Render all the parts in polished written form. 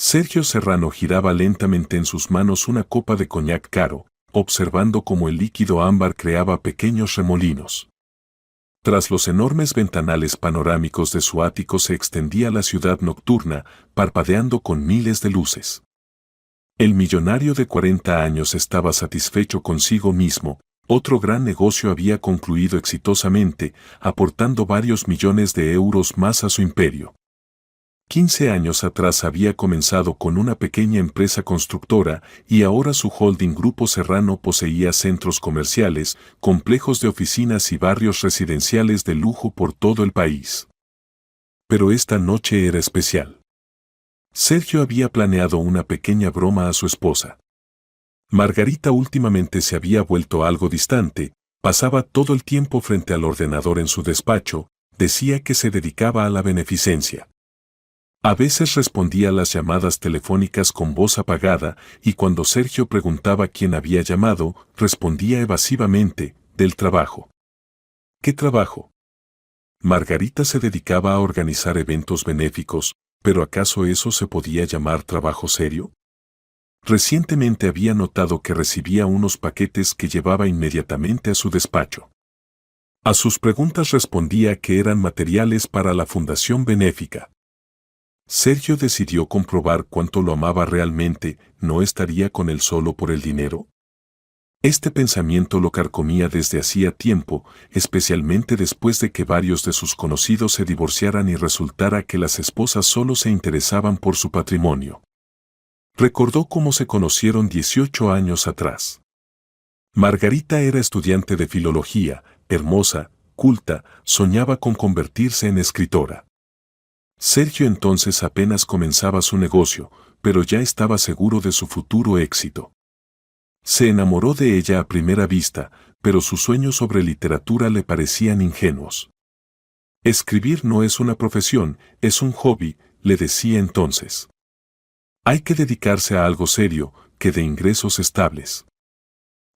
Sergio Serrano giraba lentamente en sus manos una copa de coñac caro, observando cómo el líquido ámbar creaba pequeños remolinos. Tras los enormes ventanales panorámicos de su ático se extendía la ciudad nocturna, parpadeando con miles de luces. El millonario de 40 años estaba satisfecho consigo mismo. Otro gran negocio había concluido exitosamente, aportando varios millones de euros más a su imperio. 15 años atrás había comenzado con una pequeña empresa constructora y ahora su holding Grupo Serrano poseía centros comerciales, complejos de oficinas y barrios residenciales de lujo por todo el país. Pero esta noche era especial. Sergio había planeado una pequeña broma a su esposa. Margarita últimamente se había vuelto algo distante, pasaba todo el tiempo frente al ordenador en su despacho, decía que se dedicaba a la beneficencia. A veces respondía a las llamadas telefónicas con voz apagada y cuando Sergio preguntaba quién había llamado, respondía evasivamente, del trabajo. ¿Qué trabajo? Margarita se dedicaba a organizar eventos benéficos, pero ¿acaso eso se podía llamar trabajo serio? Recientemente había notado que recibía unos paquetes que llevaba inmediatamente a su despacho. A sus preguntas respondía que eran materiales para la fundación benéfica. Sergio decidió comprobar cuánto lo amaba realmente, ¿no estaría con él solo por el dinero? Este pensamiento lo carcomía desde hacía tiempo, especialmente después de que varios de sus conocidos se divorciaran y resultara que las esposas solo se interesaban por su patrimonio. Recordó cómo se conocieron 18 años atrás. Margarita era estudiante de filología, hermosa, culta, soñaba con convertirse en escritora. Sergio entonces apenas comenzaba su negocio, pero ya estaba seguro de su futuro éxito. Se enamoró de ella a primera vista, pero sus sueños sobre literatura le parecían ingenuos. Escribir no es una profesión, es un hobby, le decía entonces. Hay que dedicarse a algo serio, que dé ingresos estables.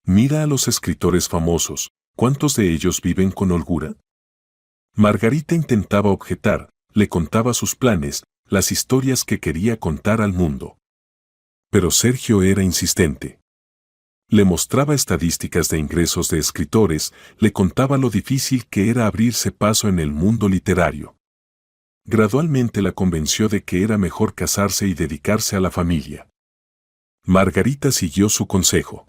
Mira a los escritores famosos, ¿cuántos de ellos viven con holgura? Margarita intentaba objetar, le contaba sus planes, las historias que quería contar al mundo. Pero Sergio era insistente. Le mostraba estadísticas de ingresos de escritores, le contaba lo difícil que era abrirse paso en el mundo literario. Gradualmente la convenció de que era mejor casarse y dedicarse a la familia. Margarita siguió su consejo.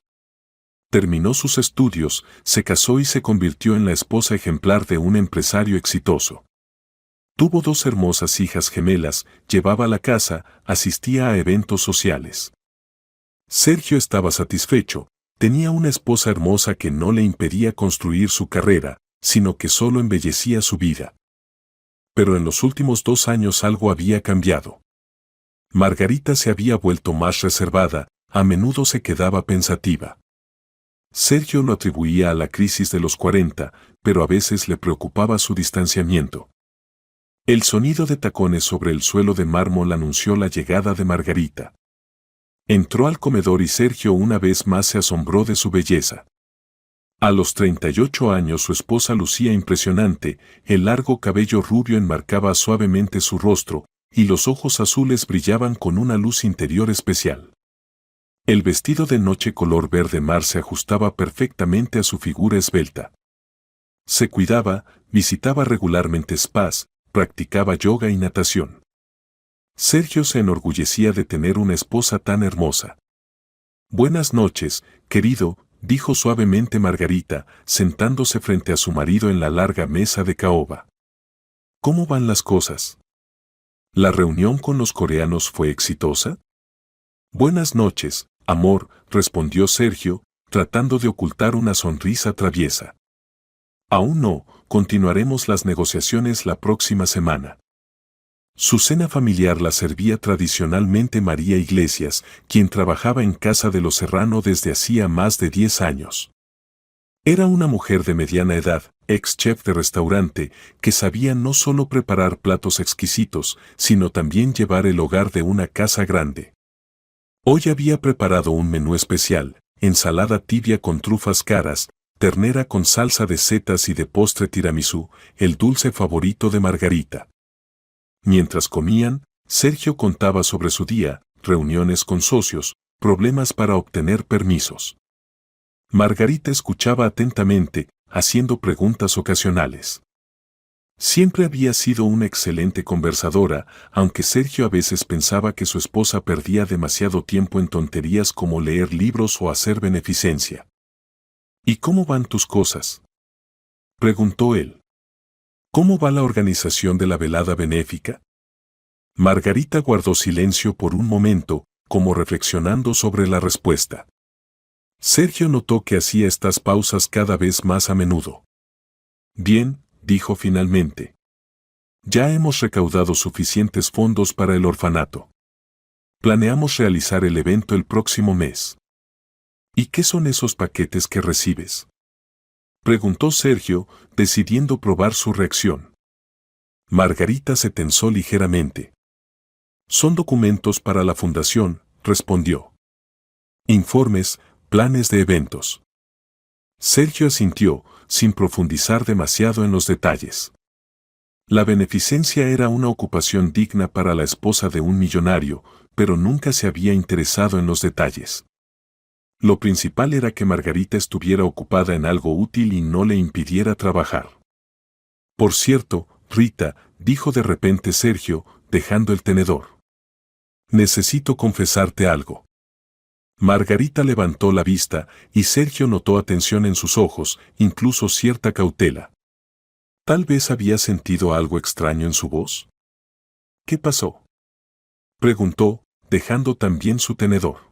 Terminó sus estudios, se casó y se convirtió en la esposa ejemplar de un empresario exitoso. Tuvo 2 hermosas hijas gemelas, llevaba la casa, asistía a eventos sociales. Sergio estaba satisfecho, tenía una esposa hermosa que no le impedía construir su carrera, sino que solo embellecía su vida. Pero en los últimos 2 años algo había cambiado. Margarita se había vuelto más reservada, a menudo se quedaba pensativa. Sergio lo atribuía a la crisis de los 40, pero a veces le preocupaba su distanciamiento. El sonido de tacones sobre el suelo de mármol anunció la llegada de Margarita. Entró al comedor y Sergio una vez más se asombró de su belleza. A los 38 años su esposa lucía impresionante, el largo cabello rubio enmarcaba suavemente su rostro, y los ojos azules brillaban con una luz interior especial. El vestido de noche color verde mar se ajustaba perfectamente a su figura esbelta. Se cuidaba, visitaba regularmente spas, practicaba yoga y natación. Sergio se enorgullecía de tener una esposa tan hermosa. Buenas noches, querido, dijo suavemente Margarita, sentándose frente a su marido en la larga mesa de caoba. ¿Cómo van las cosas? ¿La reunión con los coreanos fue exitosa? Buenas noches, amor, respondió Sergio, tratando de ocultar una sonrisa traviesa. Aún no, continuaremos las negociaciones la próxima semana. Su cena familiar la servía tradicionalmente María Iglesias, quien trabajaba en casa de los Serrano desde hacía más de 10 años. Era una mujer de mediana edad, ex chef de restaurante, que sabía no solo preparar platos exquisitos, sino también llevar el hogar de una casa grande. Hoy había preparado un menú especial, ensalada tibia con trufas caras, ternera con salsa de setas y de postre tiramisú, el dulce favorito de Margarita. Mientras comían, Sergio contaba sobre su día, reuniones con socios, problemas para obtener permisos. Margarita escuchaba atentamente, haciendo preguntas ocasionales. Siempre había sido una excelente conversadora, aunque Sergio a veces pensaba que su esposa perdía demasiado tiempo en tonterías como leer libros o hacer beneficencia. ¿Y cómo van tus cosas?, preguntó él. ¿Cómo va la organización de la velada benéfica? Margarita guardó silencio por un momento, como reflexionando sobre la respuesta. Sergio notó que hacía estas pausas cada vez más a menudo. Bien, dijo finalmente. Ya hemos recaudado suficientes fondos para el orfanato. Planeamos realizar el evento el próximo mes. ¿Y qué son esos paquetes que recibes?, preguntó Sergio, decidiendo probar su reacción. Margarita se tensó ligeramente. Son documentos para la fundación, respondió. Informes, planes de eventos. Sergio asintió, sin profundizar demasiado en los detalles. La beneficencia era una ocupación digna para la esposa de un millonario, pero nunca se había interesado en los detalles. Lo principal era que Margarita estuviera ocupada en algo útil y no le impidiera trabajar. Por cierto, Rita, dijo de repente Sergio, dejando el tenedor. Necesito confesarte algo. Margarita levantó la vista y Sergio notó atención en sus ojos, incluso cierta cautela. Tal vez había sentido algo extraño en su voz. ¿Qué pasó?, preguntó, dejando también su tenedor.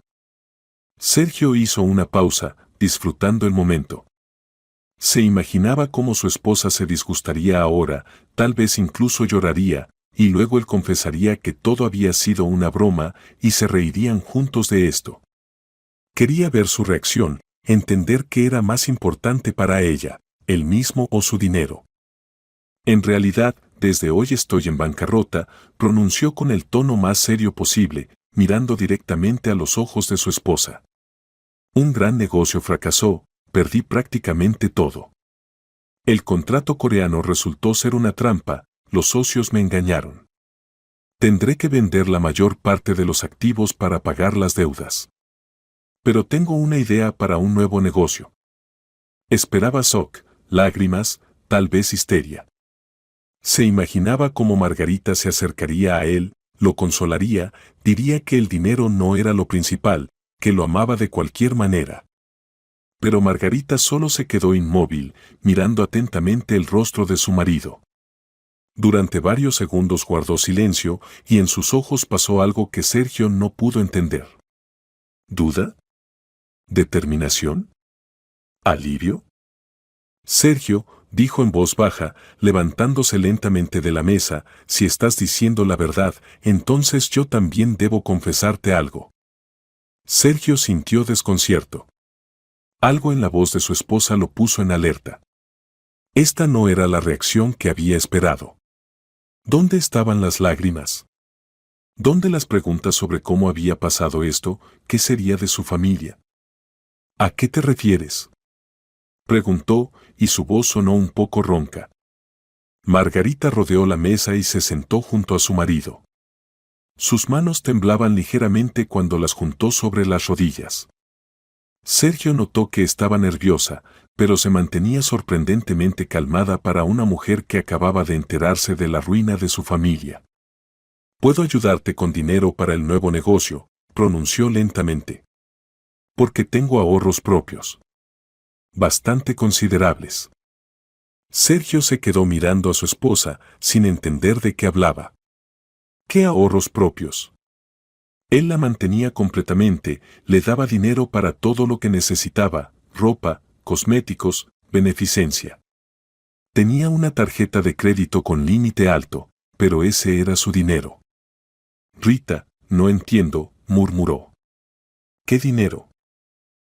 Sergio hizo una pausa, disfrutando el momento. Se imaginaba cómo su esposa se disgustaría ahora, tal vez incluso lloraría, y luego él confesaría que todo había sido una broma y se reirían juntos de esto. Quería ver su reacción, entender qué era más importante para ella, él mismo o su dinero. En realidad, desde hoy estoy en bancarrota, pronunció con el tono más serio posible, mirando directamente a los ojos de su esposa. Un gran negocio fracasó, perdí prácticamente todo. El contrato coreano resultó ser una trampa, los socios me engañaron. Tendré que vender la mayor parte de los activos para pagar las deudas. Pero tengo una idea para un nuevo negocio. Esperaba shock, lágrimas, tal vez histeria. Se imaginaba cómo Margarita se acercaría a él, lo consolaría, diría que el dinero no era lo principal, que lo amaba de cualquier manera. Pero Margarita solo se quedó inmóvil, mirando atentamente el rostro de su marido. Durante varios segundos guardó silencio y en sus ojos pasó algo que Sergio no pudo entender. ¿Duda? ¿Determinación? ¿Alivio? Sergio, dijo en voz baja, levantándose lentamente de la mesa, si estás diciendo la verdad, entonces yo también debo confesarte algo. Sergio sintió desconcierto. Algo en la voz de su esposa lo puso en alerta. Esta no era la reacción que había esperado. ¿Dónde estaban las lágrimas? ¿Dónde las preguntas sobre cómo había pasado esto, qué sería de su familia? ¿A qué te refieres?, preguntó, y su voz sonó un poco ronca. Margarita rodeó la mesa y se sentó junto a su marido. Sus manos temblaban ligeramente cuando las juntó sobre las rodillas. Sergio notó que estaba nerviosa, pero se mantenía sorprendentemente calmada para una mujer que acababa de enterarse de la ruina de su familia. «Puedo ayudarte con dinero para el nuevo negocio», pronunció lentamente. «Porque tengo ahorros propios. Bastante considerables». Sergio se quedó mirando a su esposa, sin entender de qué hablaba. ¿Qué ahorros propios? Él la mantenía completamente, le daba dinero para todo lo que necesitaba, ropa, cosméticos, beneficencia. Tenía una tarjeta de crédito con límite alto, pero ese era su dinero. Rita, no entiendo, murmuró. ¿Qué dinero?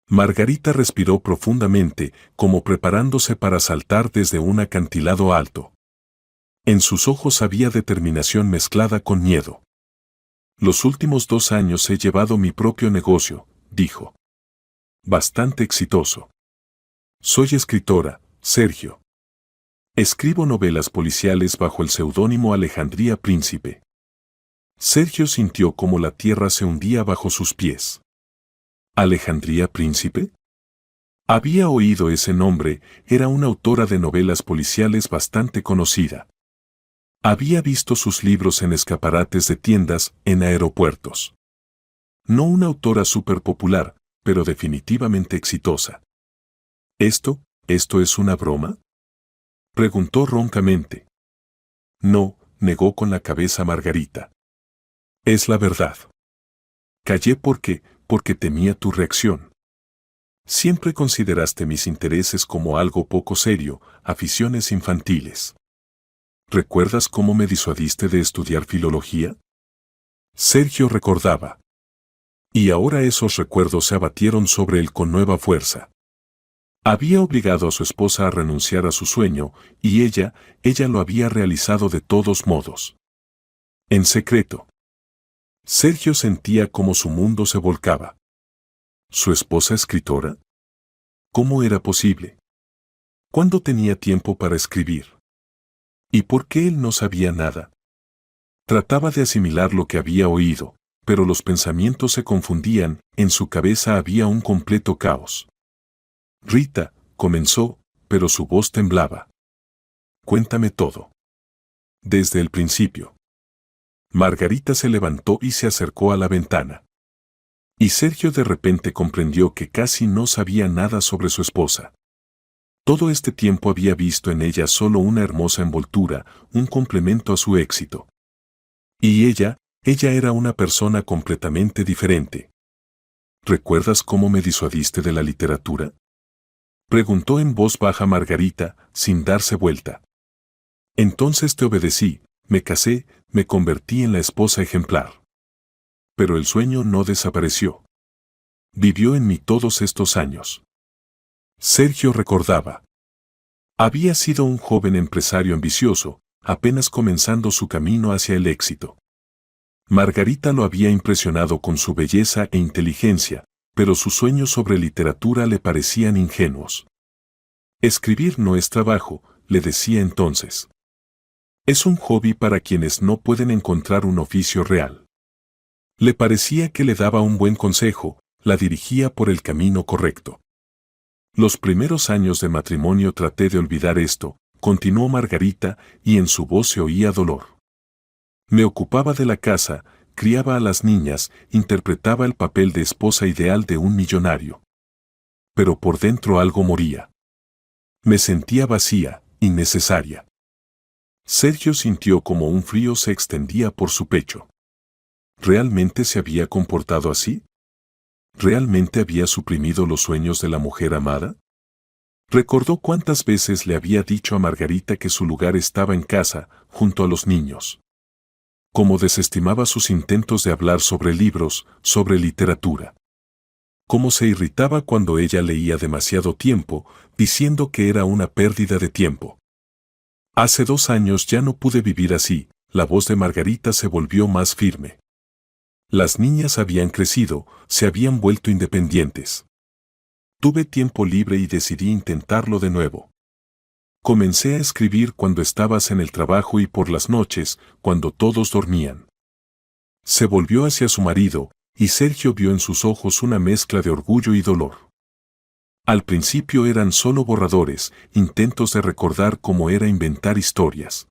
Margarita respiró profundamente, como preparándose para saltar desde un acantilado alto. En sus ojos había determinación mezclada con miedo. Los últimos 2 años he llevado mi propio negocio, dijo. Bastante exitoso. Soy escritora, Sergio. Escribo novelas policiales bajo el seudónimo Alejandría Príncipe. Sergio sintió como la tierra se hundía bajo sus pies. ¿Alejandría Príncipe? Había oído ese nombre, era una autora de novelas policiales bastante conocida. Había visto sus libros en escaparates de tiendas, en aeropuertos. No una autora súper popular, pero definitivamente exitosa. ¿Esto es una broma? Preguntó roncamente. No, negó con la cabeza Margarita. Es la verdad. Callé porque temía tu reacción. Siempre consideraste mis intereses como algo poco serio, aficiones infantiles. ¿Recuerdas cómo me disuadiste de estudiar filología? Sergio recordaba. Y ahora esos recuerdos se abatieron sobre él con nueva fuerza. Había obligado a su esposa a renunciar a su sueño, y ella lo había realizado de todos modos. En secreto. Sergio sentía como su mundo se volcaba. ¿Su esposa escritora? ¿Cómo era posible? ¿Cuándo tenía tiempo para escribir? ¿Y por qué él no sabía nada? Trataba de asimilar lo que había oído, pero los pensamientos se confundían, en su cabeza había un completo caos. Rita, comenzó, pero su voz temblaba. Cuéntame todo. Desde el principio. Margarita se levantó y se acercó a la ventana. Y Sergio de repente comprendió que casi no sabía nada sobre su esposa. Todo este tiempo había visto en ella solo una hermosa envoltura, un complemento a su éxito. Y ella era una persona completamente diferente. ¿Recuerdas cómo me disuadiste de la literatura? Preguntó en voz baja Margarita, sin darse vuelta. Entonces te obedecí, me casé, me convertí en la esposa ejemplar. Pero el sueño no desapareció. Vivió en mí todos estos años. Sergio recordaba. Había sido un joven empresario ambicioso, apenas comenzando su camino hacia el éxito. Margarita lo había impresionado con su belleza e inteligencia, pero sus sueños sobre literatura le parecían ingenuos. Escribir no es trabajo, le decía entonces. Es un hobby para quienes no pueden encontrar un oficio real. Le parecía que le daba un buen consejo, la dirigía por el camino correcto. Los primeros años de matrimonio traté de olvidar esto, continuó Margarita, y en su voz se oía dolor. Me ocupaba de la casa, criaba a las niñas, interpretaba el papel de esposa ideal de un millonario. Pero por dentro algo moría. Me sentía vacía, innecesaria. Sergio sintió como un frío se extendía por su pecho. ¿Realmente se había comportado así? ¿Realmente había suprimido los sueños de la mujer amada? Recordó cuántas veces le había dicho a Margarita que su lugar estaba en casa, junto a los niños. Cómo desestimaba sus intentos de hablar sobre libros, sobre literatura. Cómo se irritaba cuando ella leía demasiado tiempo, diciendo que era una pérdida de tiempo. Hace 2 años ya no pude vivir así, la voz de Margarita se volvió más firme. Las niñas habían crecido, se habían vuelto independientes. Tuve tiempo libre y decidí intentarlo de nuevo. Comencé a escribir cuando estabas en el trabajo y por las noches, cuando todos dormían. Se volvió hacia su marido, y Sergio vio en sus ojos una mezcla de orgullo y dolor. Al principio eran solo borradores, intentos de recordar cómo era inventar historias.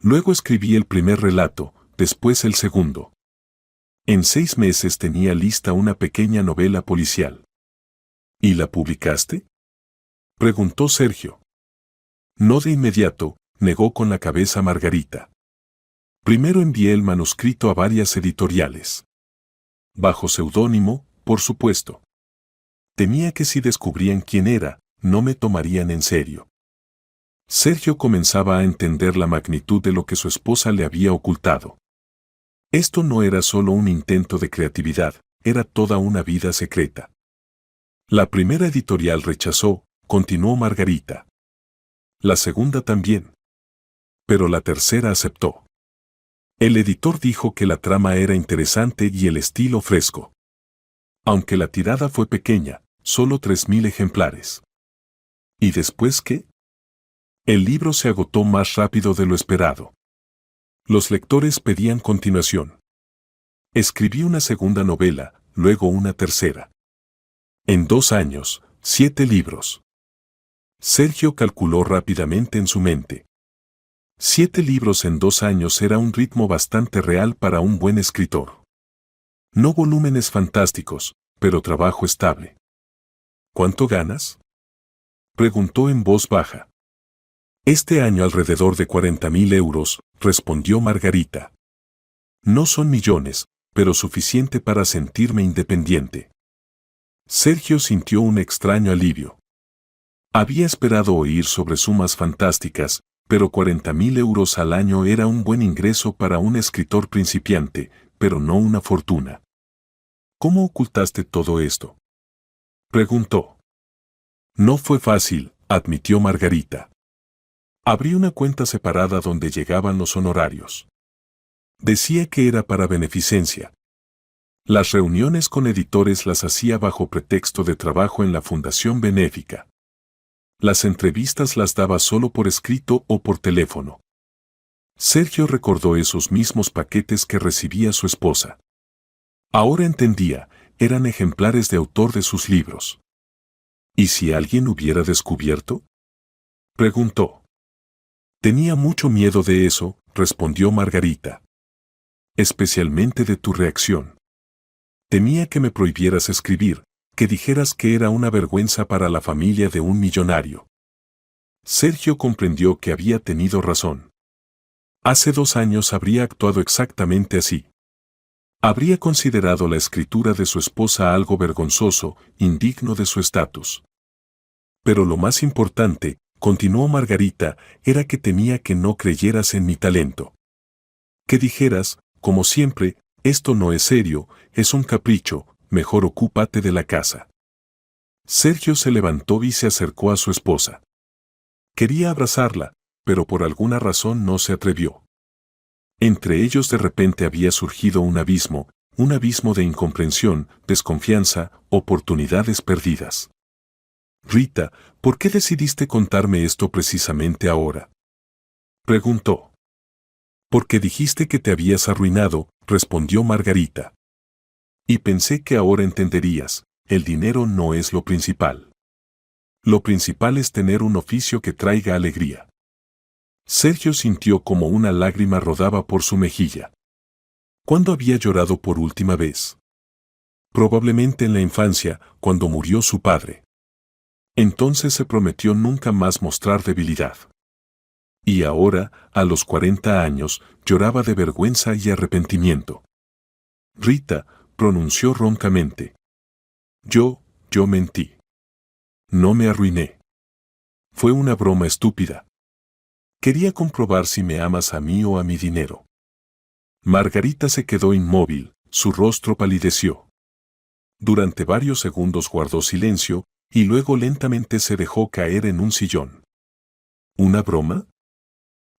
Luego escribí el primer relato, después el segundo. En 6 meses tenía lista una pequeña novela policial. ¿Y la publicaste? Preguntó Sergio. No de inmediato, negó con la cabeza Margarita. Primero envié el manuscrito a varias editoriales. Bajo seudónimo, por supuesto. Temía que si descubrían quién era, no me tomarían en serio. Sergio comenzaba a entender la magnitud de lo que su esposa le había ocultado. Esto no era solo un intento de creatividad, era toda una vida secreta. La primera editorial rechazó, continuó Margarita. La segunda también. Pero la tercera aceptó. El editor dijo que la trama era interesante y el estilo fresco. Aunque la tirada fue pequeña, solo 3.000 ejemplares. ¿Y después qué? El libro se agotó más rápido de lo esperado. Los lectores pedían continuación. Escribí una segunda novela, luego una tercera. En 2 años, 7 libros. Sergio calculó rápidamente en su mente. 7 libros en 2 años era un ritmo bastante real para un buen escritor. No volúmenes fantásticos, pero trabajo estable. ¿Cuánto ganas?, preguntó en voz baja. Este año alrededor de 40.000 euros, respondió Margarita. No son millones, pero suficiente para sentirme independiente. Sergio sintió un extraño alivio. Había esperado oír sobre sumas fantásticas, pero 40.000 euros al año era un buen ingreso para un escritor principiante, pero no una fortuna. ¿Cómo ocultaste todo esto?, preguntó. No fue fácil, admitió Margarita. Abrí una cuenta separada donde llegaban los honorarios. Decía que era para beneficencia. Las reuniones con editores las hacía bajo pretexto de trabajo en la fundación benéfica. Las entrevistas las daba solo por escrito o por teléfono. Sergio recordó esos mismos paquetes que recibía su esposa. Ahora entendía, eran ejemplares de autor de sus libros. ¿Y si alguien hubiera descubierto?, preguntó. Tenía mucho miedo de eso, respondió Margarita. Especialmente de tu reacción. Temía que me prohibieras escribir, que dijeras que era una vergüenza para la familia de un millonario. Sergio comprendió que había tenido razón. Hace 2 años habría actuado exactamente así. Habría considerado la escritura de su esposa algo vergonzoso, indigno de su estatus. Pero lo más importante, continuó Margarita, era que temía que no creyeras en mi talento. Que dijeras, como siempre, esto no es serio, es un capricho, mejor ocúpate de la casa. Sergio se levantó y se acercó a su esposa. Quería abrazarla, pero por alguna razón no se atrevió. Entre ellos de repente había surgido un abismo de incomprensión, desconfianza, oportunidades perdidas. Rita, ¿por qué decidiste contarme esto precisamente ahora?, preguntó. Porque dijiste que te habías arruinado, respondió Margarita. Y pensé que ahora entenderías, el dinero no es lo principal. Lo principal es tener un oficio que traiga alegría. Sergio sintió como una lágrima rodaba por su mejilla. ¿Cuándo había llorado por última vez? Probablemente en la infancia, cuando murió su padre. Entonces se prometió nunca más mostrar debilidad. Y ahora, a los 40 años, lloraba de vergüenza y arrepentimiento. Rita, pronunció roncamente. Yo mentí. No me arruiné. Fue una broma estúpida. Quería comprobar si me amas a mí o a mi dinero. Margarita se quedó inmóvil, su rostro palideció. Durante varios segundos guardó silencio, y luego lentamente se dejó caer en un sillón. ¿Una broma?,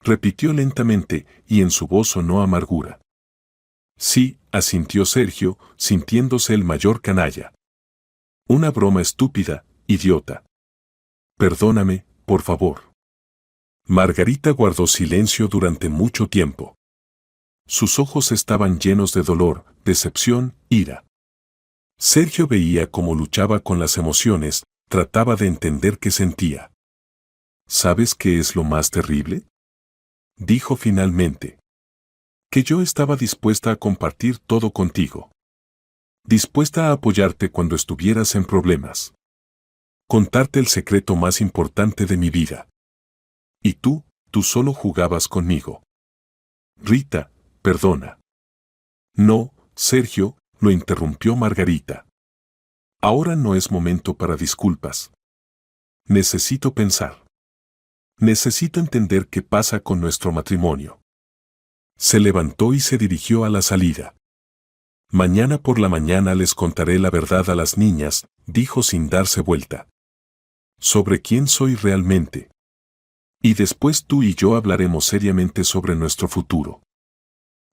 repitió lentamente, y en su voz sonó amargura. Sí, asintió Sergio, sintiéndose el mayor canalla. Una broma estúpida, idiota. Perdóname, por favor. Margarita guardó silencio durante mucho tiempo. Sus ojos estaban llenos de dolor, decepción, ira. Sergio veía cómo luchaba con las emociones, trataba de entender qué sentía. ¿Sabes qué es lo más terrible?, dijo finalmente. Que yo estaba dispuesta a compartir todo contigo. Dispuesta a apoyarte cuando estuvieras en problemas. Contarte el secreto más importante de mi vida. Y tú solo jugabas conmigo. Rita, perdona. No, Sergio, lo interrumpió Margarita. Ahora no es momento para disculpas. Necesito pensar. Necesito entender qué pasa con nuestro matrimonio. Se levantó y se dirigió a la salida. Mañana por la mañana les contaré la verdad a las niñas, dijo sin darse vuelta. Sobre quién soy realmente. Y después tú y yo hablaremos seriamente sobre nuestro futuro.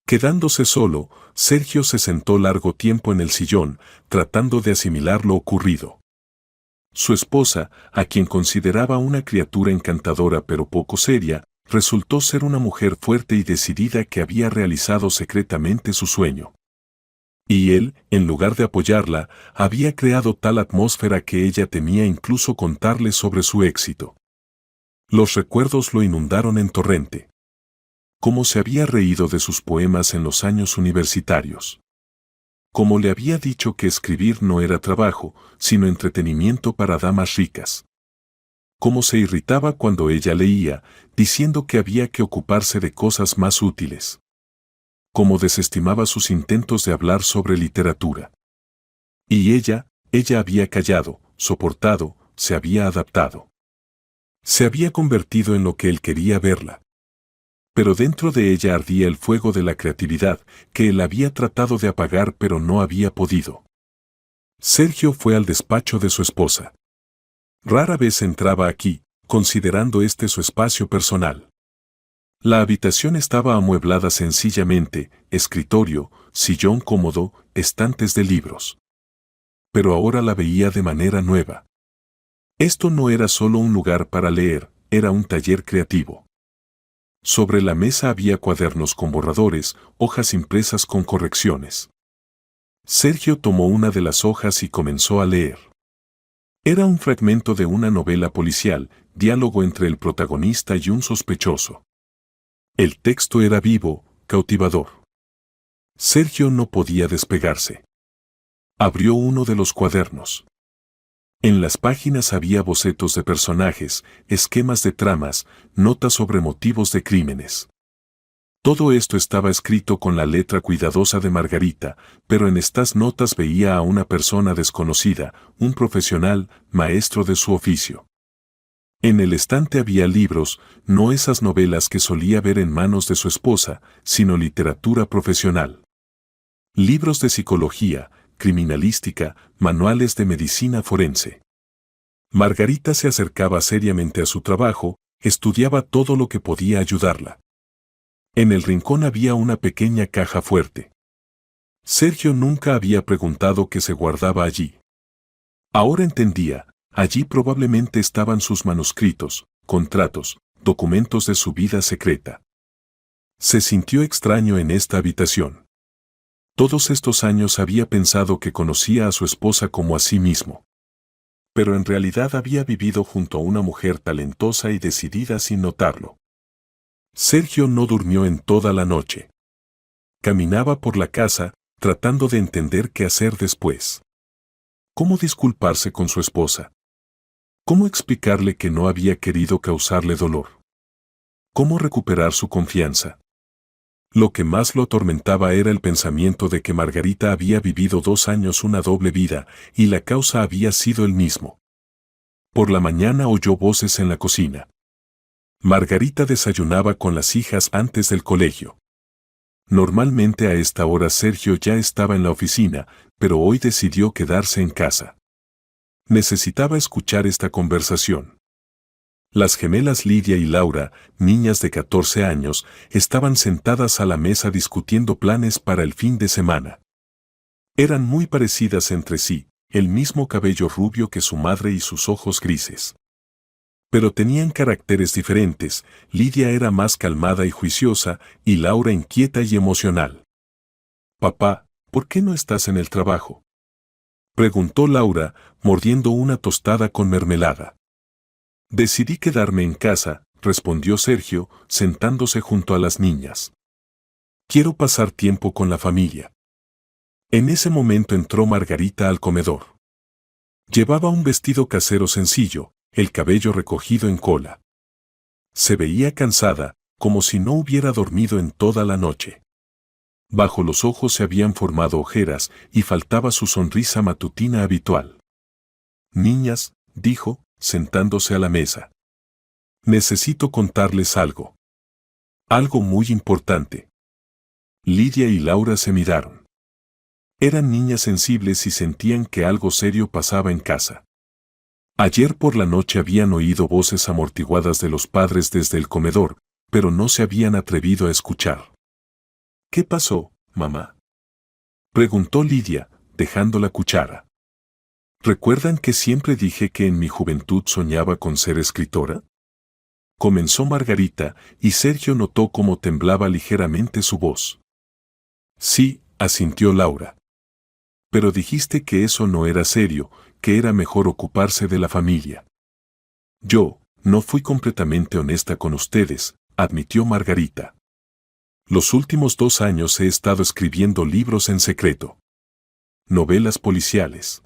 Quedándose solo, Sergio se sentó largo tiempo en el sillón, tratando de asimilar lo ocurrido. Su esposa, a quien consideraba una criatura encantadora pero poco seria, resultó ser una mujer fuerte y decidida que había realizado secretamente su sueño. Y él, en lugar de apoyarla, había creado tal atmósfera que ella temía incluso contarle sobre su éxito. Los recuerdos lo inundaron en torrente. Cómo se había reído de sus poemas en los años universitarios. Cómo le había dicho que escribir no era trabajo, sino entretenimiento para damas ricas. Cómo se irritaba cuando ella leía, diciendo que había que ocuparse de cosas más útiles. Cómo desestimaba sus intentos de hablar sobre literatura. Y ella había callado, soportado, se había adaptado. Se había convertido en lo que él quería verla. Pero dentro de ella ardía el fuego de la creatividad, que él había tratado de apagar pero no había podido. Sergio fue al despacho de su esposa. Rara vez entraba aquí, considerando este su espacio personal. La habitación estaba amueblada sencillamente, escritorio, sillón cómodo, estantes de libros. Pero ahora la veía de manera nueva. Esto no era solo un lugar para leer, era un taller creativo. Sobre la mesa había cuadernos con borradores, hojas impresas con correcciones. Sergio tomó una de las hojas y comenzó a leer. Era un fragmento de una novela policial, diálogo entre el protagonista y un sospechoso. El texto era vivo, cautivador. Sergio no podía despegarse. Abrió uno de los cuadernos. En las páginas había bocetos de personajes, esquemas de tramas, notas sobre motivos de crímenes. Todo esto estaba escrito con la letra cuidadosa de Margarita, pero en estas notas veía a una persona desconocida, un profesional, maestro de su oficio. En el estante había libros, no esas novelas que solía ver en manos de su esposa, sino literatura profesional. Libros de psicología, criminalística, manuales de medicina forense. Margarita se acercaba seriamente a su trabajo, estudiaba todo lo que podía ayudarla. En el rincón había una pequeña caja fuerte. Sergio nunca había preguntado qué se guardaba allí. Ahora entendía. Allí probablemente estaban sus manuscritos, contratos, documentos de su vida secreta. Se sintió extraño en esta habitación. Todos estos años había pensado que conocía a su esposa como a sí mismo. Pero en realidad había vivido junto a una mujer talentosa y decidida sin notarlo. Sergio no durmió en toda la noche. Caminaba por la casa, tratando de entender qué hacer después. ¿Cómo disculparse con su esposa? ¿Cómo explicarle que no había querido causarle dolor? ¿Cómo recuperar su confianza? Lo que más lo atormentaba era el pensamiento de que Margarita había vivido 2 años una doble vida y la causa había sido él mismo. Por la mañana oyó voces en la cocina. Margarita desayunaba con las hijas antes del colegio. Normalmente a esta hora Sergio ya estaba en la oficina, pero hoy decidió quedarse en casa. Necesitaba escuchar esta conversación. Las gemelas Lidia y Laura, niñas de 14 años, estaban sentadas a la mesa discutiendo planes para el fin de semana. Eran muy parecidas entre sí, el mismo cabello rubio que su madre y sus ojos grises. Pero tenían caracteres diferentes, Lidia era más calmada y juiciosa, y Laura inquieta y emocional. «Papá, ¿por qué no estás en el trabajo?», preguntó Laura, mordiendo una tostada con mermelada. «Decidí quedarme en casa», respondió Sergio, sentándose junto a las niñas. «Quiero pasar tiempo con la familia». En ese momento entró Margarita al comedor. Llevaba un vestido casero sencillo, el cabello recogido en cola. Se veía cansada, como si no hubiera dormido en toda la noche. Bajo los ojos se habían formado ojeras y faltaba su sonrisa matutina habitual. «Niñas», dijo, sentándose a la mesa. «Necesito contarles algo. Algo muy importante». Lidia y Laura se miraron. Eran niñas sensibles y sentían que algo serio pasaba en casa. Ayer por la noche habían oído voces amortiguadas de los padres desde el comedor, pero no se habían atrevido a escuchar. «¿Qué pasó, mamá?», preguntó Lidia, dejando la cuchara. «¿Recuerdan que siempre dije que en mi juventud soñaba con ser escritora?». comenzó Margarita, y Sergio notó cómo temblaba ligeramente su voz. Sí, asintió Laura. Pero dijiste que eso no era serio, que era mejor ocuparse de la familia. Yo, no fui completamente honesta con ustedes, admitió Margarita. Los últimos 2 años he estado escribiendo libros en secreto. Novelas policiales.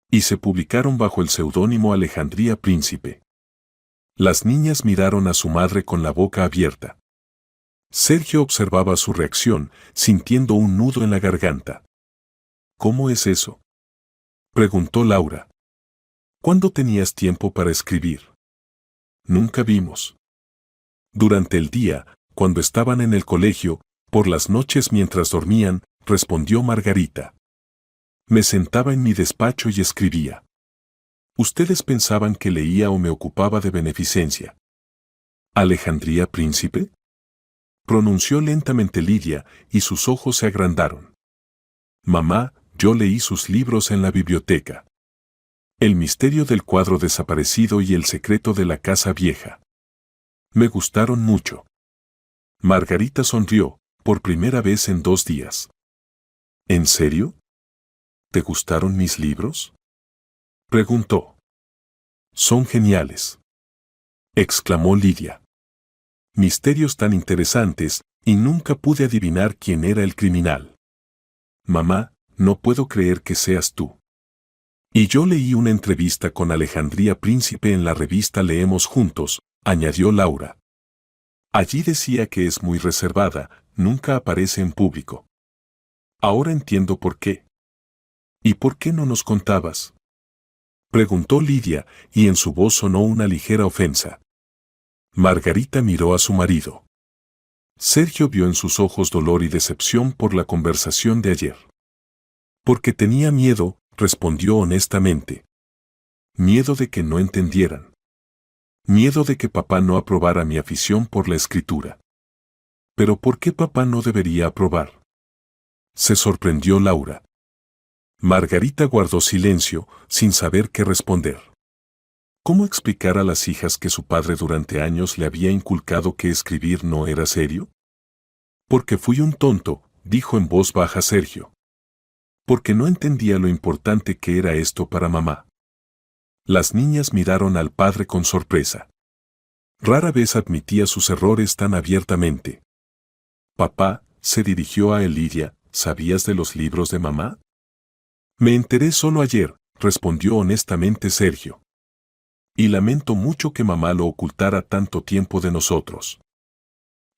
Y se publicaron bajo el seudónimo Alejandría Príncipe. Las niñas miraron a su madre con la boca abierta. Sergio observaba su reacción, sintiendo un nudo en la garganta. ¿Cómo es eso?, preguntó Laura. ¿Cuándo tenías tiempo para escribir? Nunca vimos. Durante el día, cuando estaban en el colegio, por las noches mientras dormían, respondió Margarita. Me sentaba en mi despacho y escribía. Ustedes pensaban que leía o me ocupaba de beneficencia. ¿Alejandría Príncipe?, pronunció lentamente Lidia, y sus ojos se agrandaron. Mamá, yo leí sus libros en la biblioteca. El misterio del cuadro desaparecido y el secreto de la casa vieja. Me gustaron mucho. Margarita sonrió, por primera vez en 2 días. ¿En serio? ¿Te gustaron mis libros?, preguntó. Son geniales, exclamó Lidia. Misterios tan interesantes, y nunca pude adivinar quién era el criminal. Mamá, no puedo creer que seas tú. Y yo leí una entrevista con Alejandría Príncipe en la revista Leemos Juntos, añadió Laura. Allí decía que es muy reservada, nunca aparece en público. Ahora entiendo por qué. ¿Y por qué no nos contabas?, preguntó Lidia, y en su voz sonó una ligera ofensa. Margarita miró a su marido. Sergio vio en sus ojos dolor y decepción por la conversación de ayer. Porque tenía miedo, respondió honestamente. Miedo de que no entendieran. Miedo de que papá no aprobara mi afición por la escritura. ¿Pero por qué papá no debería aprobar?, se sorprendió Laura. Margarita guardó silencio, sin saber qué responder. ¿Cómo explicar a las hijas que su padre durante años le había inculcado que escribir no era serio? Porque fui un tonto, dijo en voz baja Sergio. Porque no entendía lo importante que era esto para mamá. Las niñas miraron al padre con sorpresa. Rara vez admitía sus errores tan abiertamente. Papá, se dirigió a Lidia, ¿sabías de los libros de mamá? Me enteré solo ayer, respondió honestamente Sergio. Y lamento mucho que mamá lo ocultara tanto tiempo de nosotros.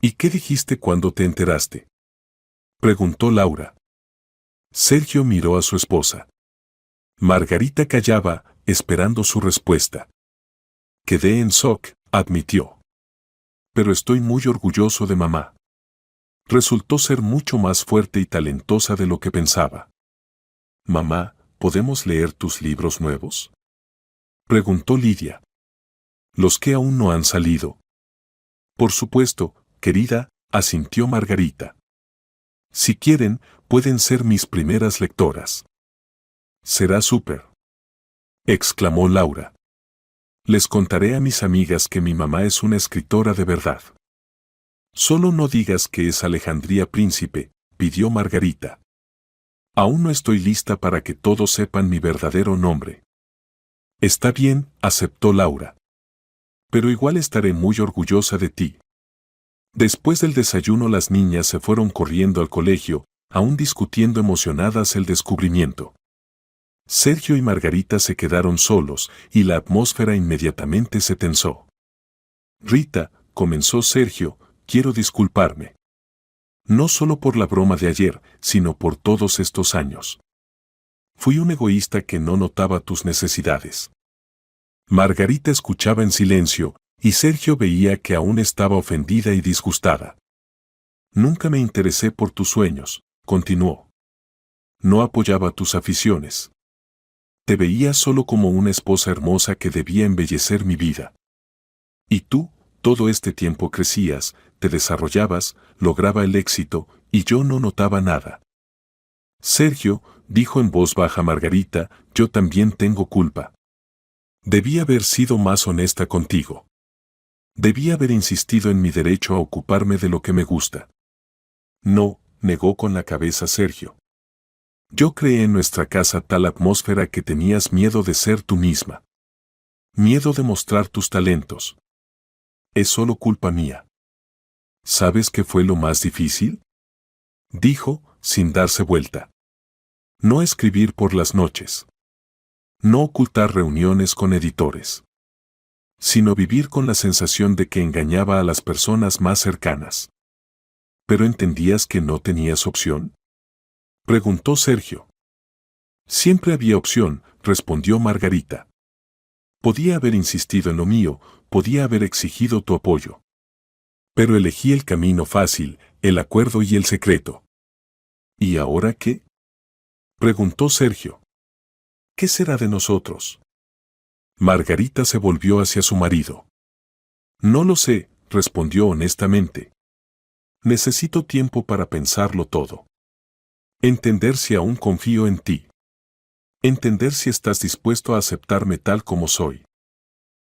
¿Y qué dijiste cuando te enteraste?, preguntó Laura. Sergio miró a su esposa. Margarita callaba, esperando su respuesta. Quedé en shock, admitió. Pero estoy muy orgulloso de mamá. Resultó ser mucho más fuerte y talentosa de lo que pensaba. Mamá, ¿podemos leer tus libros nuevos?, preguntó Lidia. Los que aún no han salido. Por supuesto, querida, asintió Margarita. Si quieren, pueden ser mis primeras lectoras. Será súper, exclamó Laura. Les contaré a mis amigas que mi mamá es una escritora de verdad. Solo no digas que es Alejandría Príncipe, pidió Margarita. Aún no estoy lista para que todos sepan mi verdadero nombre. Está bien, aceptó Laura. Pero igual estaré muy orgullosa de ti. Después del desayuno las niñas se fueron corriendo al colegio, aún discutiendo emocionadas el descubrimiento. Sergio y Margarita se quedaron solos, y la atmósfera inmediatamente se tensó. Rita, comenzó Sergio, quiero disculparme. No solo por la broma de ayer, sino por todos estos años. Fui un egoísta que no notaba tus necesidades. Margarita escuchaba en silencio, y Sergio veía que aún estaba ofendida y disgustada. Nunca me interesé por tus sueños, continuó. No apoyaba tus aficiones. Te veía solo como una esposa hermosa que debía embellecer mi vida. Y tú, todo este tiempo crecías, te desarrollabas, lograba el éxito, y yo no notaba nada. Sergio, dijo en voz baja Margarita, yo también tengo culpa. Debí haber sido más honesta contigo. Debí haber insistido en mi derecho a ocuparme de lo que me gusta. No, negó con la cabeza Sergio. Yo creé en nuestra casa tal atmósfera que tenías miedo de ser tú misma. Miedo de mostrar tus talentos. Es solo culpa mía. ¿Sabes qué fue lo más difícil? Dijo, sin darse vuelta. No escribir por las noches. No ocultar reuniones con editores. Sino vivir con la sensación de que engañaba a las personas más cercanas. ¿Pero entendías que no tenías opción? Preguntó Sergio. Siempre había opción, respondió Margarita. Podía haber insistido en lo mío, podía haber exigido tu apoyo. Pero elegí el camino fácil, el acuerdo y el secreto. ¿Y ahora qué? Preguntó Sergio. ¿Qué será de nosotros? Margarita se volvió hacia su marido. No lo sé, respondió honestamente. Necesito tiempo para pensarlo todo. Entender si aún confío en ti. Entender si estás dispuesto a aceptarme tal como soy.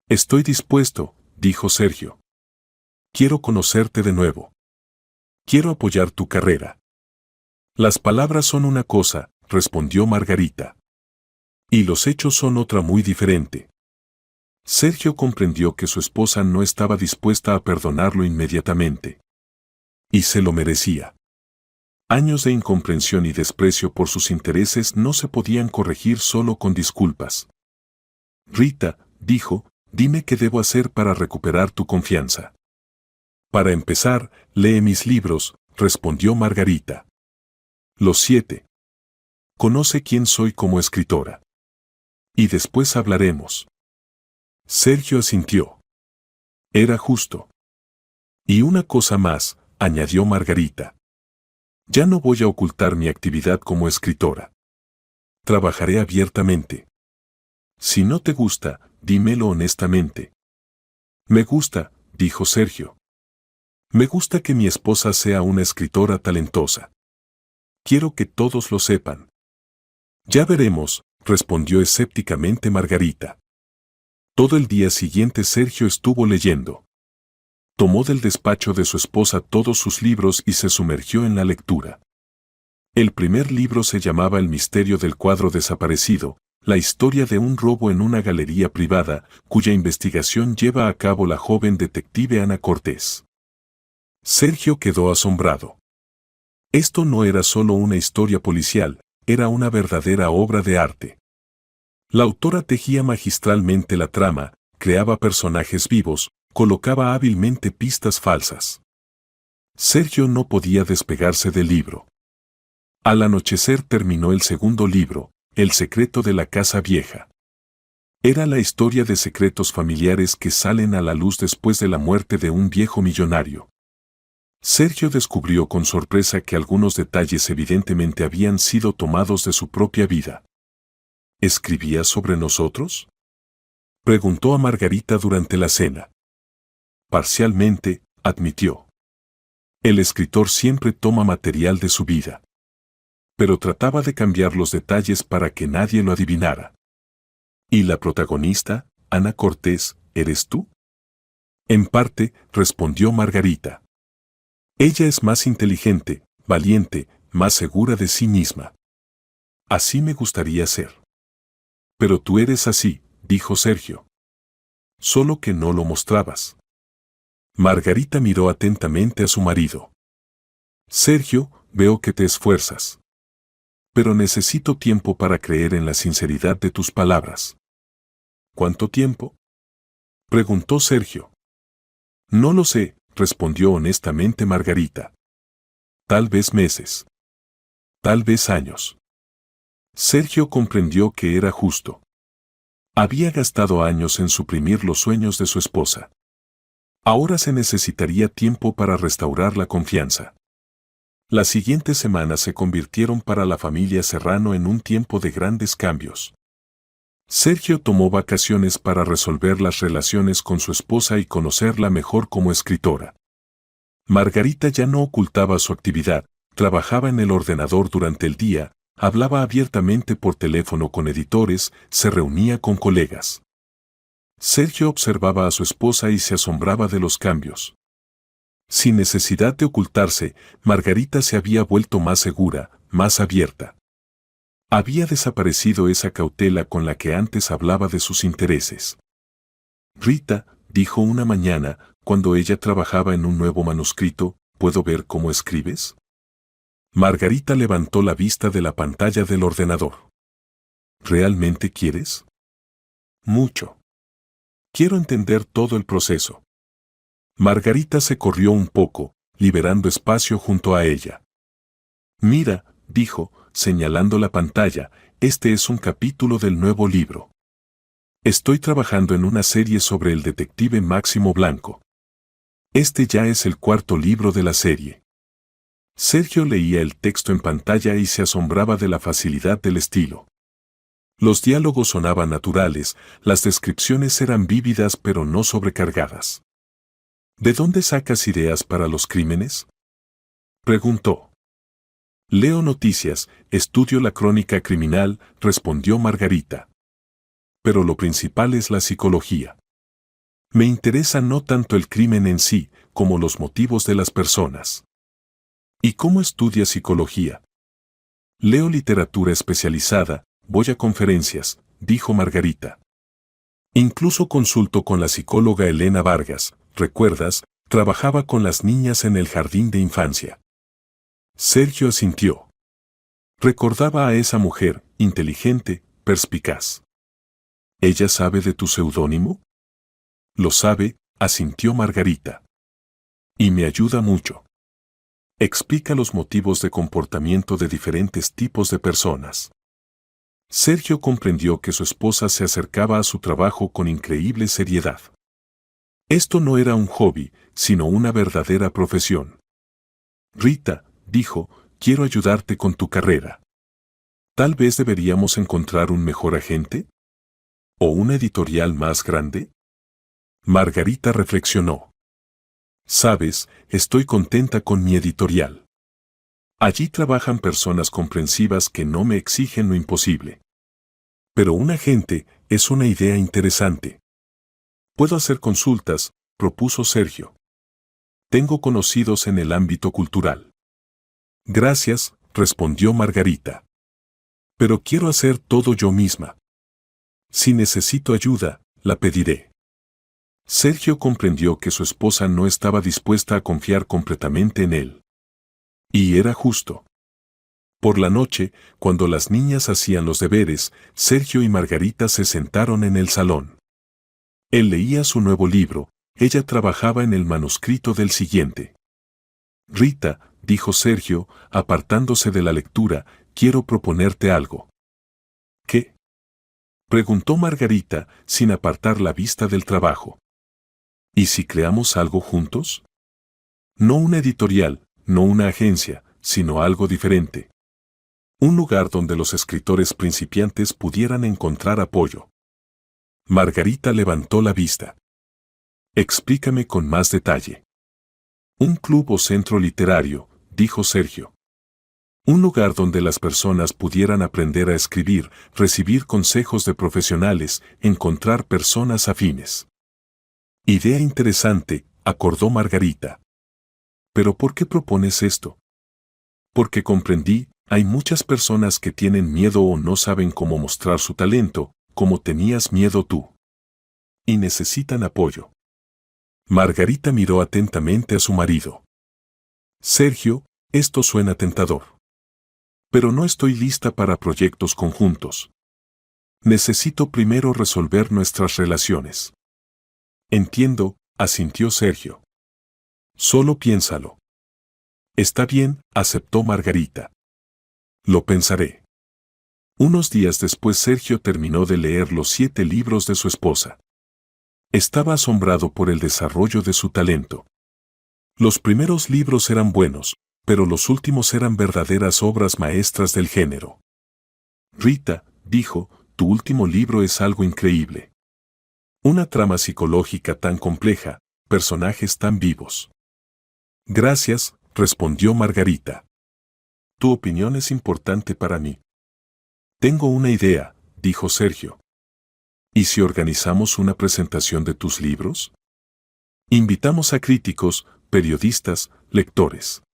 Estoy dispuesto, dijo Sergio. Quiero conocerte de nuevo. Quiero apoyar tu carrera. Las palabras son una cosa, respondió Margarita. Y los hechos son otra muy diferente. Sergio comprendió que su esposa no estaba dispuesta a perdonarlo inmediatamente. Y se lo merecía. Años de incomprensión y desprecio por sus intereses no se podían corregir solo con disculpas. Rita, dijo, dime qué debo hacer para recuperar tu confianza. Para empezar, lee mis libros, respondió Margarita. Los 7. Conoce quién soy como escritora. Y después hablaremos. Sergio asintió. Era justo. Y una cosa más, añadió Margarita. Ya no voy a ocultar mi actividad como escritora. Trabajaré abiertamente. Si no te gusta, dímelo honestamente. Me gusta, dijo Sergio. Me gusta que mi esposa sea una escritora talentosa. Quiero que todos lo sepan. Ya veremos, respondió escépticamente Margarita. Todo el día siguiente Sergio estuvo leyendo. Tomó del despacho de su esposa todos sus libros y se sumergió en la lectura. El primer libro se llamaba El misterio del cuadro desaparecido, la historia de un robo en una galería privada, cuya investigación lleva a cabo la joven detective Ana Cortés. Sergio quedó asombrado. Esto no era solo una historia policial, era una verdadera obra de arte. La autora tejía magistralmente la trama, creaba personajes vivos, colocaba hábilmente pistas falsas. Sergio no podía despegarse del libro. Al anochecer terminó el segundo libro, El secreto de la casa vieja. Era la historia de secretos familiares que salen a la luz después de la muerte de un viejo millonario. Sergio descubrió con sorpresa que algunos detalles evidentemente habían sido tomados de su propia vida. ¿Escribía sobre nosotros? Preguntó a Margarita durante la cena. Parcialmente, admitió. El escritor siempre toma material de su vida. Pero trataba de cambiar los detalles para que nadie lo adivinara. ¿Y la protagonista, Ana Cortés, eres tú? En parte, respondió Margarita. Ella es más inteligente, valiente, más segura de sí misma. Así me gustaría ser. Pero tú eres así, dijo Sergio. Solo que no lo mostrabas. Margarita miró atentamente a su marido. Sergio, veo que te esfuerzas. Pero necesito tiempo para creer en la sinceridad de tus palabras. ¿Cuánto tiempo? Preguntó Sergio. No lo sé, respondió honestamente Margarita. Tal vez meses. Tal vez años. Sergio comprendió que era justo. Había gastado años en suprimir los sueños de su esposa. Ahora se necesitaría tiempo para restaurar la confianza. Las siguientes semanas se convirtieron para la familia Serrano en un tiempo de grandes cambios. Sergio tomó vacaciones para resolver las relaciones con su esposa y conocerla mejor como escritora. Margarita ya no ocultaba su actividad, trabajaba en el ordenador durante el día, hablaba abiertamente por teléfono con editores, se reunía con colegas. Sergio observaba a su esposa y se asombraba de los cambios. Sin necesidad de ocultarse, Margarita se había vuelto más segura, más abierta. Había desaparecido esa cautela con la que antes hablaba de sus intereses. Rita, dijo una mañana, cuando ella trabajaba en un nuevo manuscrito, ¿puedo ver cómo escribes? Margarita levantó la vista de la pantalla del ordenador. ¿Realmente quieres? Mucho. Quiero entender todo el proceso. Margarita se corrió un poco, liberando espacio junto a ella. Mira, dijo, señalando la pantalla, este es un capítulo del nuevo libro. Estoy trabajando en una serie sobre el detective Máximo Blanco. Este ya es el cuarto libro de la serie. Sergio leía el texto en pantalla y se asombraba de la facilidad del estilo. Los diálogos sonaban naturales, las descripciones eran vívidas pero no sobrecargadas. ¿De dónde sacas ideas para los crímenes? Preguntó. Leo noticias, estudio la crónica criminal, respondió Margarita. Pero lo principal es la psicología. Me interesa no tanto el crimen en sí, como los motivos de las personas. ¿Y cómo estudias psicología? Leo literatura especializada, voy a conferencias, dijo Margarita. Incluso consulto con la psicóloga Elena Vargas, ¿recuerdas? Trabajaba con las niñas en el jardín de infancia. Sergio asintió. Recordaba a esa mujer, inteligente, perspicaz. ¿Ella sabe de tu seudónimo? Lo sabe, asintió Margarita. Y me ayuda mucho. Explica los motivos de comportamiento de diferentes tipos de personas. Sergio comprendió que su esposa se acercaba a su trabajo con increíble seriedad. Esto no era un hobby, sino una verdadera profesión. Rita, dijo, quiero ayudarte con tu carrera. Tal vez deberíamos encontrar un mejor agente. ¿O una editorial más grande? Margarita reflexionó. Sabes, estoy contenta con mi editorial. Allí trabajan personas comprensivas que no me exigen lo imposible. Pero un agente es una idea interesante. Puedo hacer consultas, propuso Sergio. Tengo conocidos en el ámbito cultural. Gracias, respondió Margarita. Pero quiero hacer todo yo misma. Si necesito ayuda, la pediré. Sergio comprendió que su esposa no estaba dispuesta a confiar completamente en él. Y era justo. Por la noche, cuando las niñas hacían los deberes, Sergio y Margarita se sentaron en el salón. Él leía su nuevo libro, ella trabajaba en el manuscrito del siguiente. Rita, dijo Sergio, apartándose de la lectura, quiero proponerte algo. ¿Qué? Preguntó Margarita, sin apartar la vista del trabajo. ¿Y si creamos algo juntos? No una editorial, no una agencia, sino algo diferente. Un lugar donde los escritores principiantes pudieran encontrar apoyo. Margarita levantó la vista. Explícame con más detalle. Un club o centro literario, dijo Sergio. Un lugar donde las personas pudieran aprender a escribir, recibir consejos de profesionales, encontrar personas afines. Idea interesante, acordó Margarita. ¿Pero por qué propones esto? Porque comprendí, hay muchas personas que tienen miedo o no saben cómo mostrar su talento, como tenías miedo tú. Y necesitan apoyo. Margarita miró atentamente a su marido. Sergio, esto suena tentador. Pero no estoy lista para proyectos conjuntos. Necesito primero resolver nuestras relaciones. Entiendo, asintió Sergio. Solo piénsalo. Está bien, aceptó Margarita. Lo pensaré. Unos días después Sergio terminó de leer los 7 libros de su esposa. Estaba asombrado por el desarrollo de su talento. Los primeros libros eran buenos, pero los últimos eran verdaderas obras maestras del género. Rita, dijo, tu último libro es algo increíble. Una trama psicológica tan compleja, personajes tan vivos. Gracias, respondió Margarita. Tu opinión es importante para mí. Tengo una idea, dijo Sergio. ¿Y si organizamos una presentación de tus libros? Invitamos a críticos, periodistas, lectores.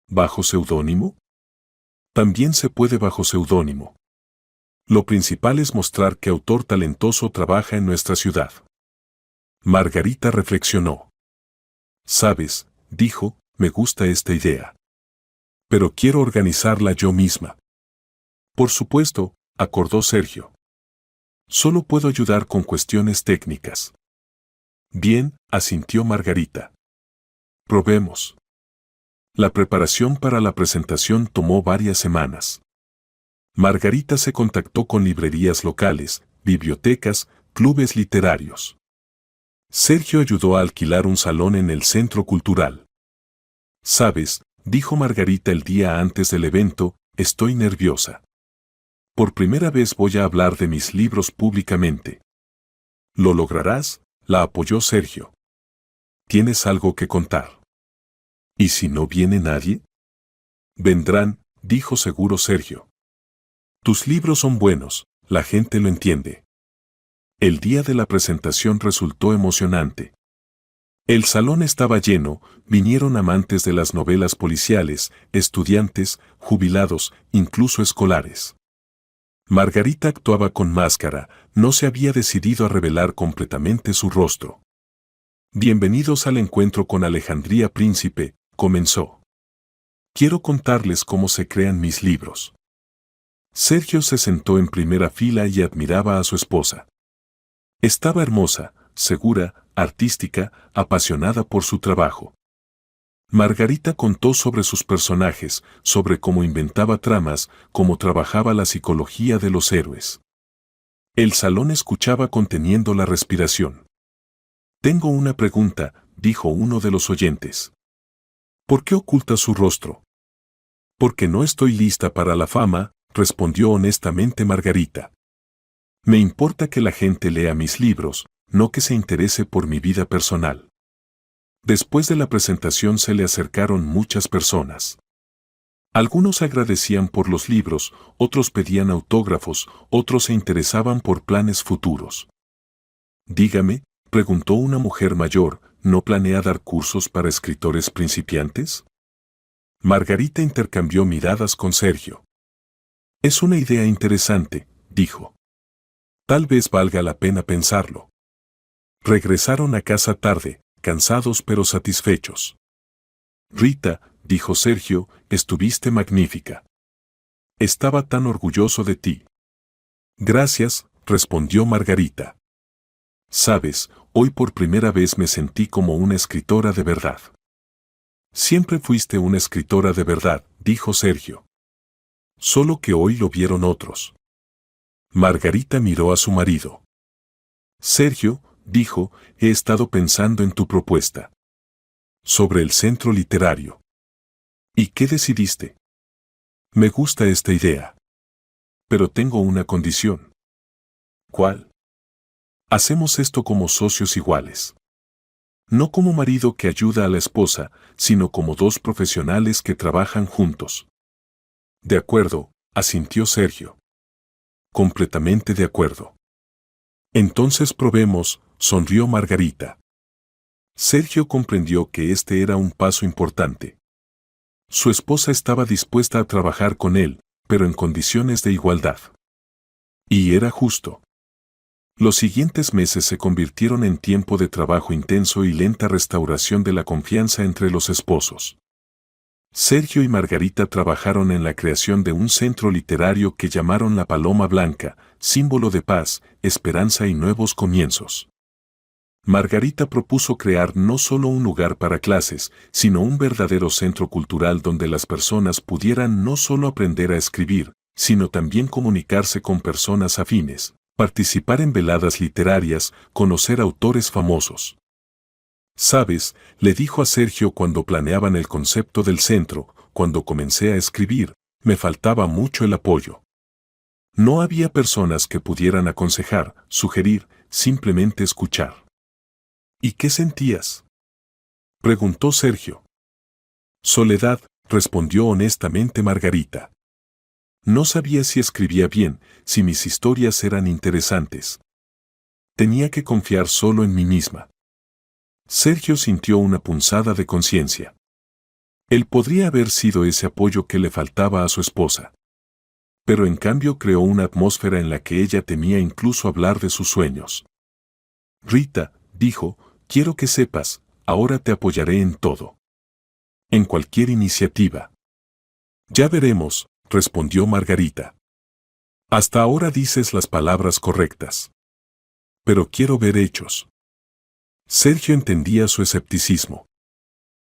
¿Bajo seudónimo? También se puede bajo seudónimo. Lo principal es mostrar qué autor talentoso trabaja en nuestra ciudad. Margarita reflexionó. Sabes, dijo, me gusta esta idea. Pero quiero organizarla yo misma. Por supuesto, acordó Sergio. Solo puedo ayudar con cuestiones técnicas. Bien, asintió Margarita. Probemos. La preparación para la presentación tomó varias semanas. Margarita se contactó con librerías locales, bibliotecas, clubes literarios. Sergio ayudó a alquilar un salón en el centro cultural. Sabes, dijo Margarita el día antes del evento, estoy nerviosa. Por primera vez voy a hablar de mis libros públicamente. ¿Lo lograrás?, la apoyó Sergio. ¿Tienes algo que contar? ¿Y si no viene nadie? Vendrán, dijo seguro Sergio. Tus libros son buenos, la gente lo entiende. El día de la presentación resultó emocionante. El salón estaba lleno, vinieron amantes de las novelas policiales, estudiantes, jubilados, incluso escolares. Margarita actuaba con máscara, no se había decidido a revelar completamente su rostro. Bienvenidos al encuentro con Alejandría Príncipe, comenzó. Quiero contarles cómo se crean mis libros. Sergio se sentó en primera fila y admiraba a su esposa. Estaba hermosa, segura, artística, apasionada por su trabajo. Margarita contó sobre sus personajes, sobre cómo inventaba tramas, cómo trabajaba la psicología de los héroes. El salón escuchaba conteniendo la respiración. Tengo una pregunta, dijo uno de los oyentes. ¿Por qué oculta su rostro? Porque no estoy lista para la fama, respondió honestamente Margarita. Me importa que la gente lea mis libros, no que se interese por mi vida personal. Después de la presentación se le acercaron muchas personas. Algunos agradecían por los libros, otros pedían autógrafos, otros se interesaban por planes futuros. Dígame, preguntó una mujer mayor, ¿no planea dar cursos para escritores principiantes? Margarita intercambió miradas con Sergio. Es una idea interesante, dijo. Tal vez valga la pena pensarlo. Regresaron a casa tarde, cansados pero satisfechos. Rita, dijo Sergio, estuviste magnífica. Estaba tan orgulloso de ti. Gracias, respondió Margarita. Sabes, hoy por primera vez me sentí como una escritora de verdad. Siempre fuiste una escritora de verdad, dijo Sergio. Solo que hoy lo vieron otros. Margarita miró a su marido. Sergio, dijo, he estado pensando en tu propuesta. Sobre el centro literario. ¿Y qué decidiste? Me gusta esta idea. Pero tengo una condición. ¿Cuál? Hacemos esto como socios iguales. No como marido que ayuda a la esposa, sino como dos profesionales que trabajan juntos. De acuerdo, asintió Sergio. Completamente de acuerdo. Entonces probemos, sonrió Margarita. Sergio comprendió que este era un paso importante. Su esposa estaba dispuesta a trabajar con él, pero en condiciones de igualdad. Y era justo. Los siguientes meses se convirtieron en tiempo de trabajo intenso y lenta restauración de la confianza entre los esposos. Sergio y Margarita trabajaron en la creación de un centro literario que llamaron La Paloma Blanca, símbolo de paz, esperanza y nuevos comienzos. Margarita propuso crear no solo un lugar para clases, sino un verdadero centro cultural donde las personas pudieran no solo aprender a escribir, sino también comunicarse con personas afines, participar en veladas literarias, conocer autores famosos. Sabes, le dijo a Sergio cuando planeaban el concepto del centro, cuando comencé a escribir, me faltaba mucho el apoyo. No había personas que pudieran aconsejar, sugerir, simplemente escuchar. ¿Y qué sentías?, preguntó Sergio. Soledad, respondió honestamente Margarita. No sabía si escribía bien, si mis historias eran interesantes. Tenía que confiar solo en mí misma. Sergio sintió una punzada de conciencia. Él podría haber sido ese apoyo que le faltaba a su esposa. Pero en cambio creó una atmósfera en la que ella temía incluso hablar de sus sueños. Rita, dijo, quiero que sepas, ahora te apoyaré en todo. En cualquier iniciativa. Ya veremos, respondió Margarita. Hasta ahora dices las palabras correctas. Pero quiero ver hechos. Sergio entendía su escepticismo.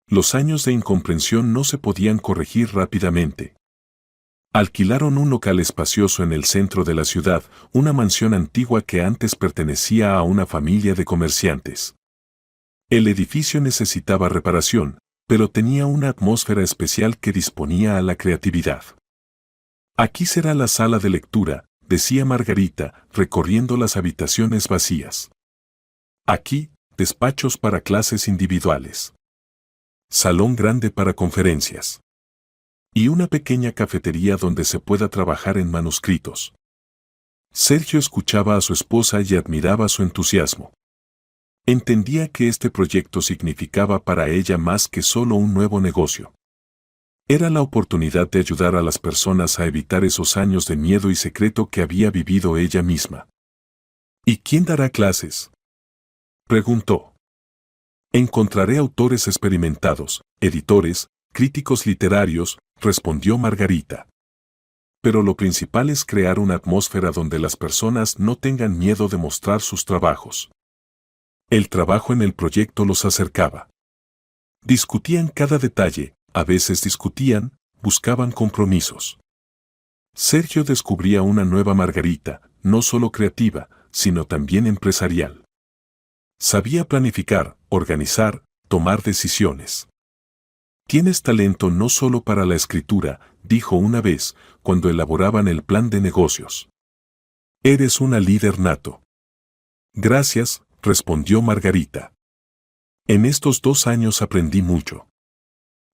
Los años de incomprensión no se podían corregir rápidamente. Alquilaron un local espacioso en el centro de la ciudad, una mansión antigua que antes pertenecía a una familia de comerciantes. El edificio necesitaba reparación, pero tenía una atmósfera especial que disponía a la creatividad. Aquí será la sala de lectura, decía Margarita, recorriendo las habitaciones vacías. Aquí, despachos para clases individuales. Salón grande para conferencias. Y una pequeña cafetería donde se pueda trabajar en manuscritos. Sergio escuchaba a su esposa y admiraba su entusiasmo. Entendía que este proyecto significaba para ella más que solo un nuevo negocio. Era la oportunidad de ayudar a las personas a evitar esos años de miedo y secreto que había vivido ella misma. ¿Y quién dará clases?, preguntó. Encontraré autores experimentados, editores, críticos literarios, respondió Margarita. Pero lo principal es crear una atmósfera donde las personas no tengan miedo de mostrar sus trabajos. El trabajo en el proyecto los acercaba. Discutían cada detalle, a veces discutían, buscaban compromisos. Sergio descubría una nueva Margarita, no solo creativa, sino también empresarial. Sabía planificar, organizar, tomar decisiones. Tienes talento no solo para la escritura, dijo una vez, cuando elaboraban el plan de negocios. Eres una líder nato. Gracias, respondió Margarita. En estos 2 años aprendí mucho.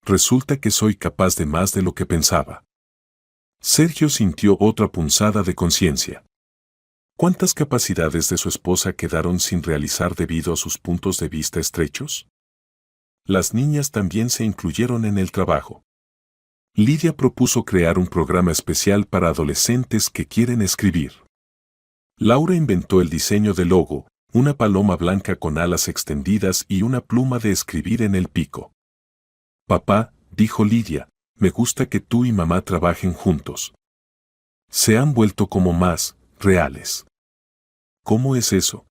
Resulta que soy capaz de más de lo que pensaba. Sergio sintió otra punzada de conciencia. ¿Cuántas capacidades de su esposa quedaron sin realizar debido a sus puntos de vista estrechos? Las niñas también se incluyeron en el trabajo. Lidia propuso crear un programa especial para adolescentes que quieren escribir. Laura inventó el diseño del logo, una paloma blanca con alas extendidas y una pluma de escribir en el pico. Papá, dijo Lidia, me gusta que tú y mamá trabajen juntos. Se han vuelto como más reales. ¿Cómo es eso?,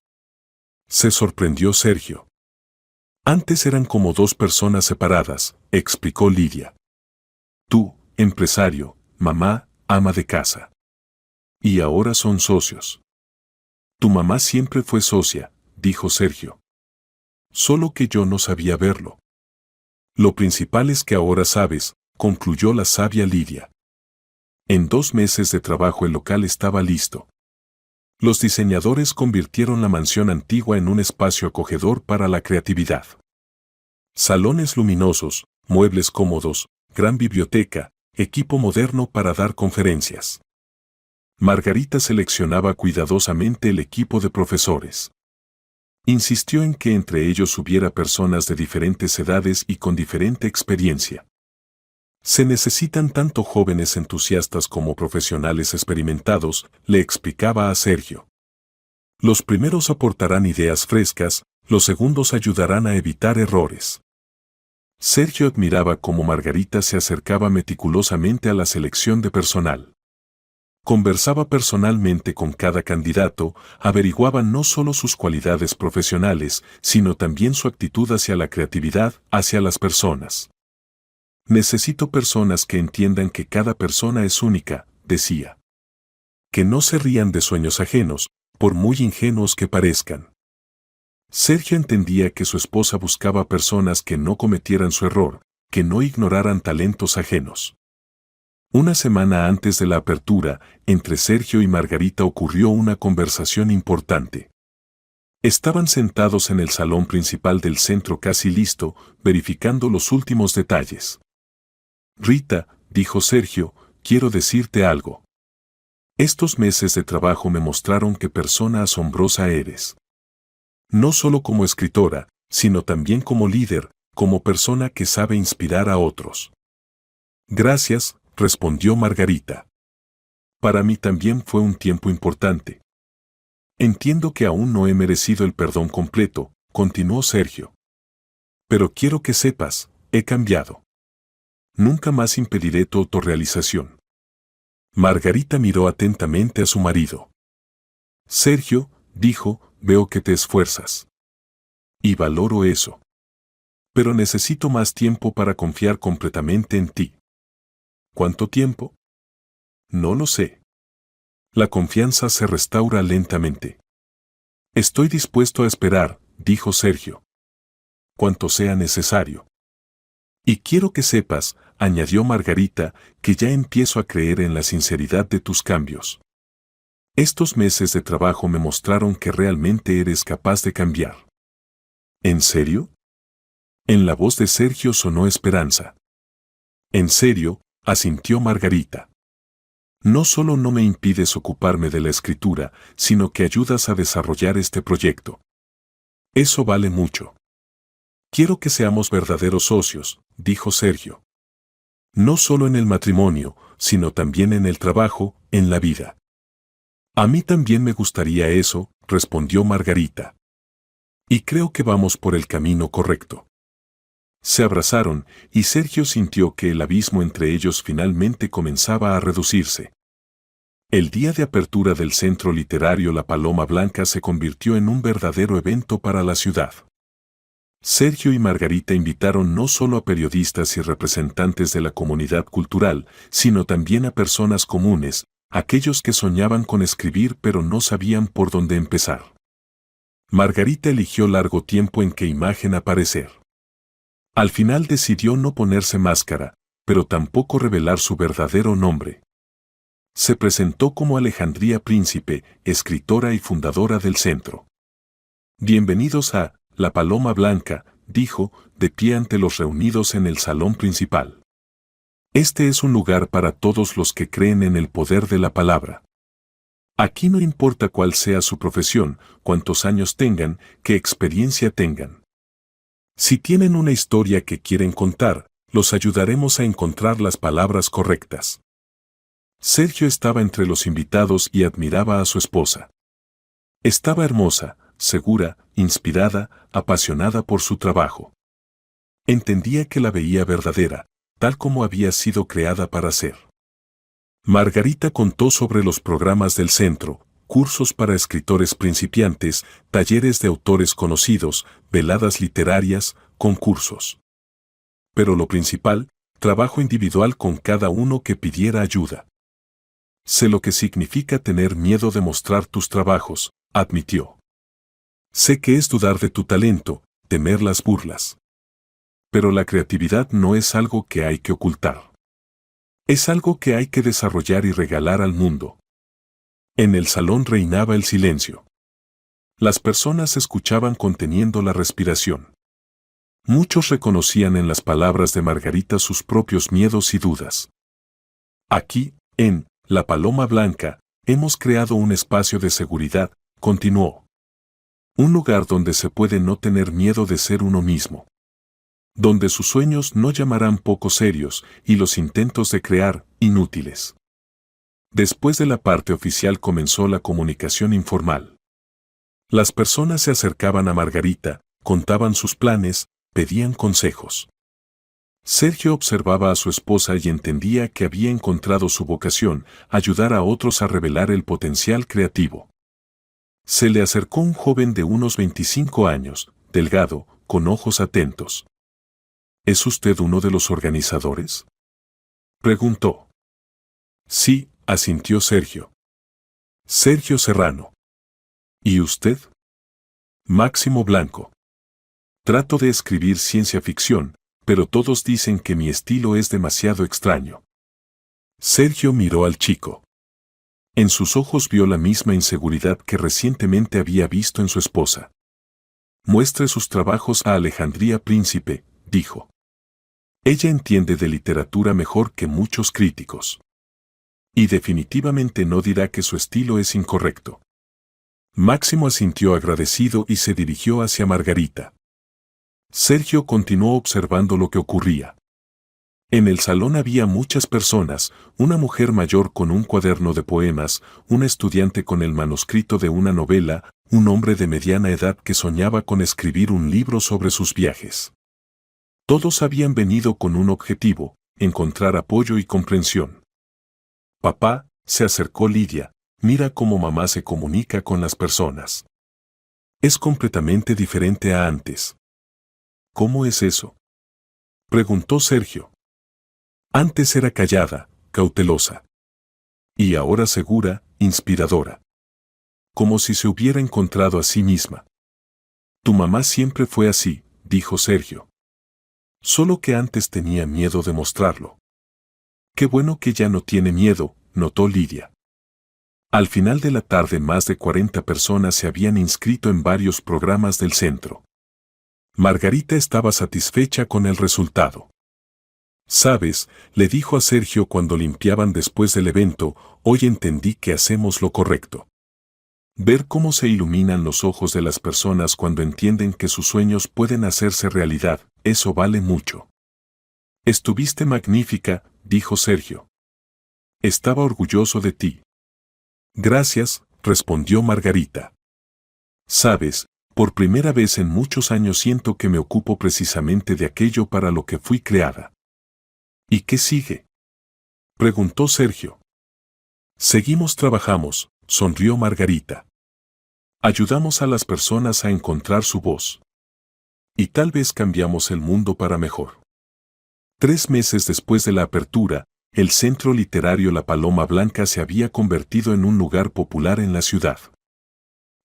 se sorprendió Sergio. Antes eran como 2 personas separadas, explicó Lidia. Tú, empresario, mamá, ama de casa. Y ahora son socios. Tu mamá siempre fue socia, dijo Sergio. Solo que yo no sabía verlo. Lo principal es que ahora sabes, concluyó la sabia Lidia. En 2 meses de trabajo el local estaba listo. Los diseñadores convirtieron la mansión antigua en un espacio acogedor para la creatividad. Salones luminosos, muebles cómodos, gran biblioteca, equipo moderno para dar conferencias. Margarita seleccionaba cuidadosamente el equipo de profesores. Insistió en que entre ellos hubiera personas de diferentes edades y con diferente experiencia. Se necesitan tanto jóvenes entusiastas como profesionales experimentados, le explicaba a Sergio. Los primeros aportarán ideas frescas, los segundos ayudarán a evitar errores. Sergio admiraba cómo Margarita se acercaba meticulosamente a la selección de personal. Conversaba personalmente con cada candidato, averiguaba no solo sus cualidades profesionales, sino también su actitud hacia la creatividad, hacia las personas. Necesito personas que entiendan que cada persona es única, decía. Que no se rían de sueños ajenos, por muy ingenuos que parezcan. Sergio entendía que su esposa buscaba personas que no cometieran su error, que no ignoraran talentos ajenos. Una semana antes de la apertura, entre Sergio y Margarita ocurrió una conversación importante. Estaban sentados en el salón principal del centro casi listo, verificando los últimos detalles. Rita, dijo Sergio, quiero decirte algo. Estos meses de trabajo me mostraron qué persona asombrosa eres. No solo como escritora, sino también como líder, como persona que sabe inspirar a otros. Gracias, respondió Margarita. Para mí también fue un tiempo importante. Entiendo que aún no he merecido el perdón completo, continuó Sergio. Pero quiero que sepas, he cambiado. Nunca más impediré tu autorrealización. Margarita miró atentamente a su marido. Sergio, dijo, veo que te esfuerzas. Y valoro eso. Pero necesito más tiempo para confiar completamente en ti. ¿Cuánto tiempo? No lo sé. La confianza se restaura lentamente. Estoy dispuesto a esperar, dijo Sergio. Cuanto sea necesario. Y quiero que sepas, añadió Margarita, que ya empiezo a creer en la sinceridad de tus cambios. Estos meses de trabajo me mostraron que realmente eres capaz de cambiar. ¿En serio? En la voz de Sergio sonó esperanza. En serio, asintió Margarita. No solo no me impides ocuparme de la escritura, sino que ayudas a desarrollar este proyecto. Eso vale mucho. Quiero que seamos verdaderos socios, dijo Sergio. No solo en el matrimonio, sino también en el trabajo, en la vida. A mí también me gustaría eso, respondió Margarita. Y creo que vamos por el camino correcto. Se abrazaron, y Sergio sintió que el abismo entre ellos finalmente comenzaba a reducirse. El día de apertura del Centro Literario La Paloma Blanca se convirtió en un verdadero evento para la ciudad. Sergio y Margarita invitaron no solo a periodistas y representantes de la comunidad cultural, sino también a personas comunes, aquellos que soñaban con escribir pero no sabían por dónde empezar. Margarita eligió largo tiempo en qué imagen aparecer. Al final decidió no ponerse máscara, pero tampoco revelar su verdadero nombre. Se presentó como Alejandría Príncipe, escritora y fundadora del centro. Bienvenidos a La Paloma Blanca, dijo, de pie ante los reunidos en el salón principal. Este es un lugar para todos los que creen en el poder de la palabra. Aquí no importa cuál sea su profesión, cuántos años tengan, qué experiencia tengan. Si tienen una historia que quieren contar, los ayudaremos a encontrar las palabras correctas. Sergio estaba entre los invitados y admiraba a su esposa. Estaba hermosa, segura, inspirada, apasionada por su trabajo. Entendía que la veía verdadera, tal como había sido creada para ser. Margarita contó sobre los programas del centro, cursos para escritores principiantes, talleres de autores conocidos, veladas literarias, concursos. Pero lo principal, trabajo individual con cada uno que pidiera ayuda. Sé lo que significa tener miedo de mostrar tus trabajos, admitió. Sé que es dudar de tu talento, temer las burlas. Pero la creatividad no es algo que hay que ocultar. Es algo que hay que desarrollar y regalar al mundo. En el salón reinaba el silencio. Las personas escuchaban conteniendo la respiración. Muchos reconocían en las palabras de Margarita sus propios miedos y dudas. Aquí, en La Paloma Blanca, hemos creado un espacio de seguridad, continuó. Un lugar donde se puede no tener miedo de ser uno mismo. Donde sus sueños no llamarán poco serios y los intentos de crear, inútiles. Después de la parte oficial comenzó la comunicación informal. Las personas se acercaban a Margarita, contaban sus planes, pedían consejos. Sergio observaba a su esposa y entendía que había encontrado su vocación, ayudar a otros a revelar el potencial creativo. Se le acercó un joven de unos 25 años, delgado, con ojos atentos. ¿Es usted uno de los organizadores?, preguntó. Sí, asintió Sergio. Sergio Serrano. ¿Y usted? Máximo Blanco. Trato de escribir ciencia ficción, pero todos dicen que mi estilo es demasiado extraño. Sergio miró al chico. En sus ojos vio la misma inseguridad que recientemente había visto en su esposa. Muestre sus trabajos a Alejandría Príncipe, dijo. Ella entiende de literatura mejor que muchos críticos. Y definitivamente no dirá que su estilo es incorrecto. Máximo asintió agradecido y se dirigió hacia Margarita. Sergio continuó observando lo que ocurría. En el salón había muchas personas, una mujer mayor con un cuaderno de poemas, un estudiante con el manuscrito de una novela, un hombre de mediana edad que soñaba con escribir un libro sobre sus viajes. Todos habían venido con un objetivo, encontrar apoyo y comprensión. Papá, se acercó Lidia, mira cómo mamá se comunica con las personas. Es completamente diferente a antes. ¿Cómo es eso?, preguntó Sergio. Antes era callada, cautelosa. Y ahora segura, inspiradora. Como si se hubiera encontrado a sí misma. Tu mamá siempre fue así, dijo Sergio. Solo que antes tenía miedo de mostrarlo. Qué bueno que ya no tiene miedo, notó Lidia. Al final de la tarde más de 40 personas se habían inscrito en varios programas del centro. Margarita estaba satisfecha con el resultado. Sabes, le dijo a Sergio cuando limpiaban después del evento, hoy entendí que hacemos lo correcto. Ver cómo se iluminan los ojos de las personas cuando entienden que sus sueños pueden hacerse realidad, eso vale mucho. Estuviste magnífica, dijo Sergio. Estaba orgulloso de ti. Gracias, respondió Margarita. Sabes, por primera vez en muchos años siento que me ocupo precisamente de aquello para lo que fui creada. ¿Y qué sigue?, preguntó Sergio. Seguimos trabajamos, sonrió Margarita. Ayudamos a las personas a encontrar su voz. Y tal vez cambiamos el mundo para mejor. 3 meses después de la apertura, el Centro Literario La Paloma Blanca se había convertido en un lugar popular en la ciudad.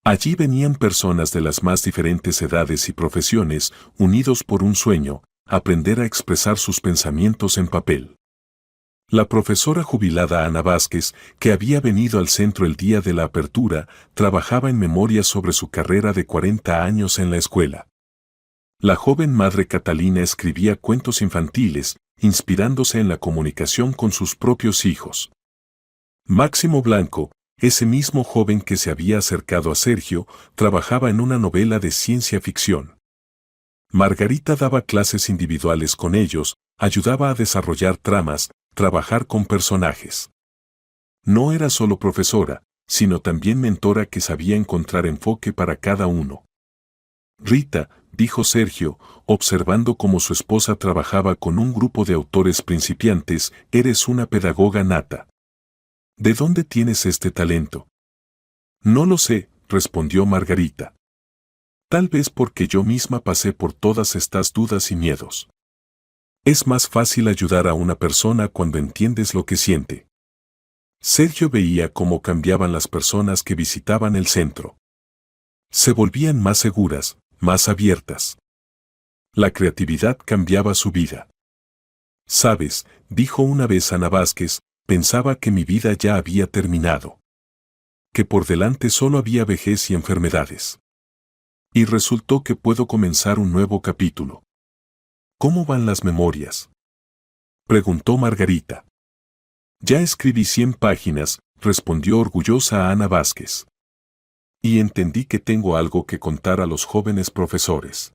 Allí venían personas de las más diferentes edades y profesiones, unidos por un sueño, aprender a expresar sus pensamientos en papel. La profesora jubilada Ana Vázquez, que había venido al centro el día de la apertura, trabajaba en memoria sobre su carrera de 40 años en la escuela. La joven madre Catalina escribía cuentos infantiles, inspirándose en la comunicación con sus propios hijos. Máximo Blanco, ese mismo joven que se había acercado a Sergio, trabajaba en una novela de ciencia ficción. Margarita daba clases individuales con ellos, ayudaba a desarrollar tramas, trabajar con personajes. No era solo profesora, sino también mentora que sabía encontrar enfoque para cada uno. Rita, dijo Sergio, observando cómo su esposa trabajaba con un grupo de autores principiantes, eres una pedagoga nata. ¿De dónde tienes este talento? No lo sé, respondió Margarita. Tal vez porque yo misma pasé por todas estas dudas y miedos. Es más fácil ayudar a una persona cuando entiendes lo que siente. Sergio veía cómo cambiaban las personas que visitaban el centro. Se volvían más seguras, más abiertas. La creatividad cambiaba su vida. Sabes, dijo una vez Ana Vázquez, pensaba que mi vida ya había terminado. Que por delante solo había vejez y enfermedades. Y resultó que puedo comenzar un nuevo capítulo. ¿Cómo van las memorias?, preguntó Margarita. Ya escribí 100 páginas, respondió orgullosa Ana Vázquez. Y entendí que tengo algo que contar a los jóvenes profesores.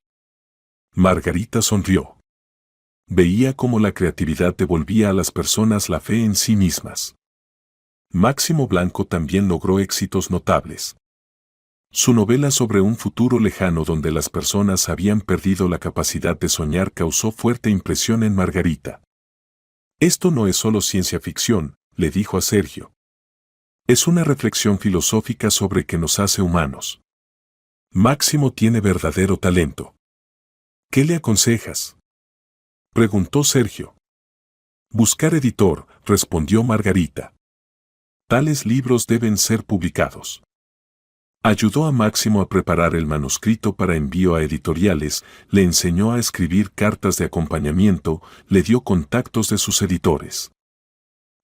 Margarita sonrió. Veía cómo la creatividad devolvía a las personas la fe en sí mismas. Máximo Blanco también logró éxitos notables. Su novela sobre un futuro lejano donde las personas habían perdido la capacidad de soñar causó fuerte impresión en Margarita. Esto no es solo ciencia ficción, le dijo a Sergio. Es una reflexión filosófica sobre qué nos hace humanos. Máximo tiene verdadero talento. ¿Qué le aconsejas?, preguntó Sergio. Buscar editor, respondió Margarita. Tales libros deben ser publicados. Ayudó a Máximo a preparar el manuscrito para envío a editoriales, le enseñó a escribir cartas de acompañamiento, le dio contactos de sus editores.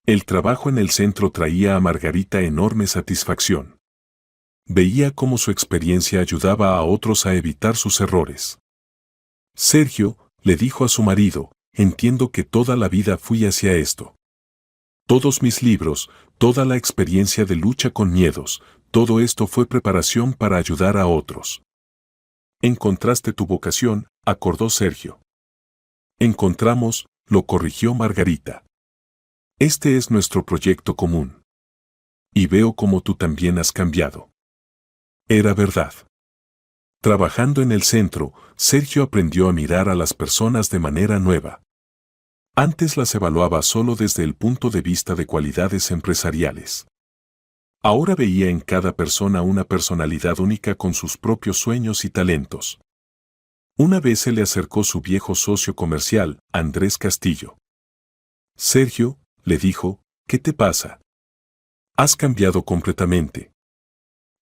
El trabajo en el centro traía a Margarita enorme satisfacción. Veía cómo su experiencia ayudaba a otros a evitar sus errores. Sergio, le dijo a su marido, entiendo que toda la vida fui hacia esto. Todos mis libros, toda la experiencia de lucha con miedos, Todo esto fue preparación para ayudar a otros. Encontraste tu vocación, acordó Sergio. Encontramos, lo corrigió Margarita. Este es nuestro proyecto común. Y veo como tú también has cambiado. Era verdad. Trabajando en el centro, Sergio aprendió a mirar a las personas de manera nueva. Antes las evaluaba solo desde el punto de vista de cualidades empresariales. Ahora veía en cada persona una personalidad única con sus propios sueños y talentos. Una vez se le acercó su viejo socio comercial, Andrés Castillo. Sergio, le dijo, ¿qué te pasa? Has cambiado completamente.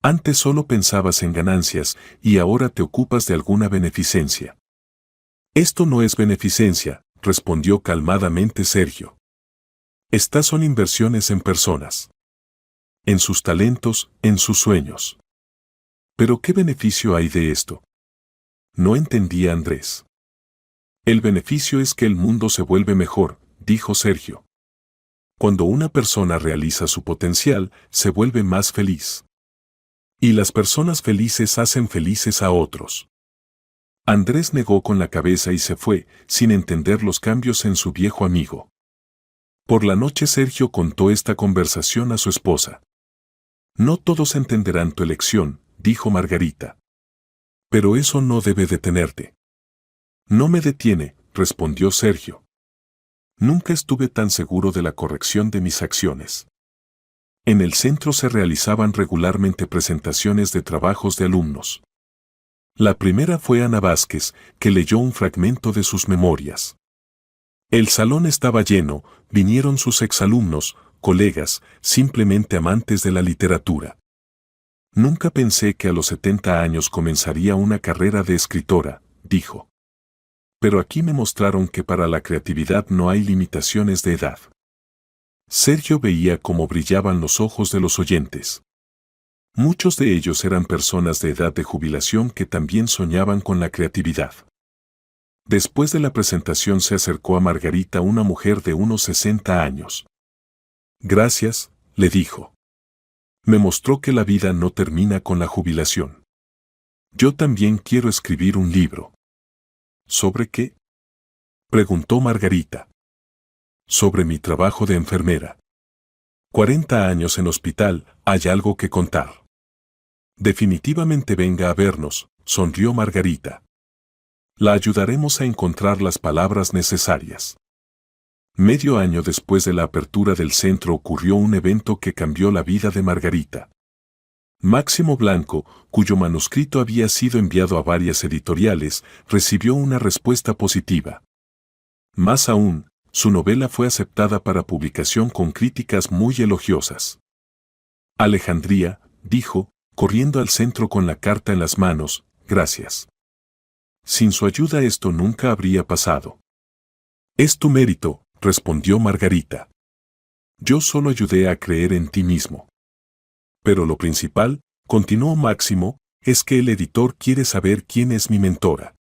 Antes solo pensabas en ganancias y ahora te ocupas de alguna beneficencia. Esto no es beneficencia, respondió calmadamente Sergio. Estas son inversiones en personas. En sus talentos, en sus sueños. ¿Pero qué beneficio hay de esto? No entendía Andrés. El beneficio es que el mundo se vuelve mejor, dijo Sergio. Cuando una persona realiza su potencial, se vuelve más feliz. Y las personas felices hacen felices a otros. Andrés negó con la cabeza y se fue, sin entender los cambios en su viejo amigo. Por la noche Sergio contó esta conversación a su esposa. No todos entenderán tu elección, dijo Margarita. Pero eso no debe detenerte. No me detiene, respondió Sergio. Nunca estuve tan seguro de la corrección de mis acciones. En el centro se realizaban regularmente presentaciones de trabajos de alumnos. La primera fue Ana Vázquez, que leyó un fragmento de sus memorias. El salón estaba lleno, vinieron sus exalumnos, colegas, simplemente amantes de la literatura. Nunca pensé que a los 70 años comenzaría una carrera de escritora, dijo. Pero aquí me mostraron que para la creatividad no hay limitaciones de edad. Sergio veía cómo brillaban los ojos de los oyentes. Muchos de ellos eran personas de edad de jubilación que también soñaban con la creatividad. Después de la presentación se acercó a Margarita una mujer de unos 60 años. Gracias, le dijo. Me mostró que la vida no termina con la jubilación. Yo también quiero escribir un libro. ¿Sobre qué? Preguntó Margarita. Sobre mi trabajo de enfermera. 40 años en hospital, hay algo que contar. Definitivamente venga a vernos, sonrió Margarita. La ayudaremos a encontrar las palabras necesarias. Medio año después de la apertura del centro ocurrió un evento que cambió la vida de Margarita. Máximo Blanco, cuyo manuscrito había sido enviado a varias editoriales, recibió una respuesta positiva. Más aún, su novela fue aceptada para publicación con críticas muy elogiosas. Alejandría, dijo, corriendo al centro con la carta en las manos, gracias. Sin su ayuda esto nunca habría pasado. Es tu mérito, respondió Margarita. Yo solo ayudé a creer en ti mismo. Pero lo principal, continuó Máximo, es que el editor quiere saber quién es mi mentora.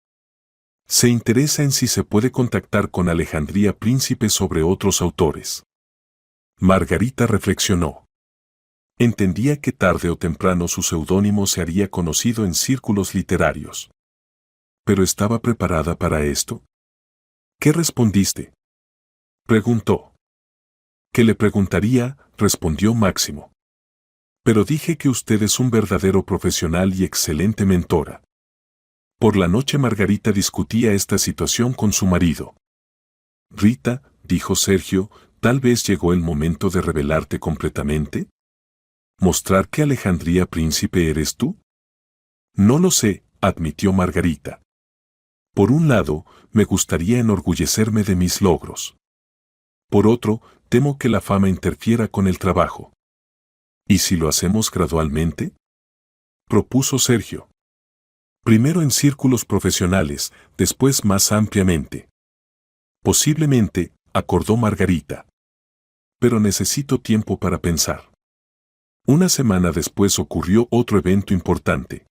Se interesa en si se puede contactar con Alejandría Príncipe sobre otros autores. Margarita reflexionó. Entendía que tarde o temprano su seudónimo se haría conocido en círculos literarios. ¿Pero estaba preparada para esto? ¿Qué respondiste? Preguntó. ¿Qué le preguntaría? Respondió Máximo. Pero dije que usted es un verdadero profesional y excelente mentora. Por la noche Margarita discutía esta situación con su marido. Rita, dijo Sergio, tal vez llegó el momento de revelarte completamente. ¿Mostrar que Alejandría Príncipe eres tú? No lo sé, admitió Margarita. Por un lado, me gustaría enorgullecerme de mis logros. Por otro, temo que la fama interfiera con el trabajo. ¿Y si lo hacemos gradualmente? Propuso Sergio. Primero en círculos profesionales, después más ampliamente. Posiblemente, acordó Margarita. Pero necesito tiempo para pensar. Una semana después ocurrió otro evento importante.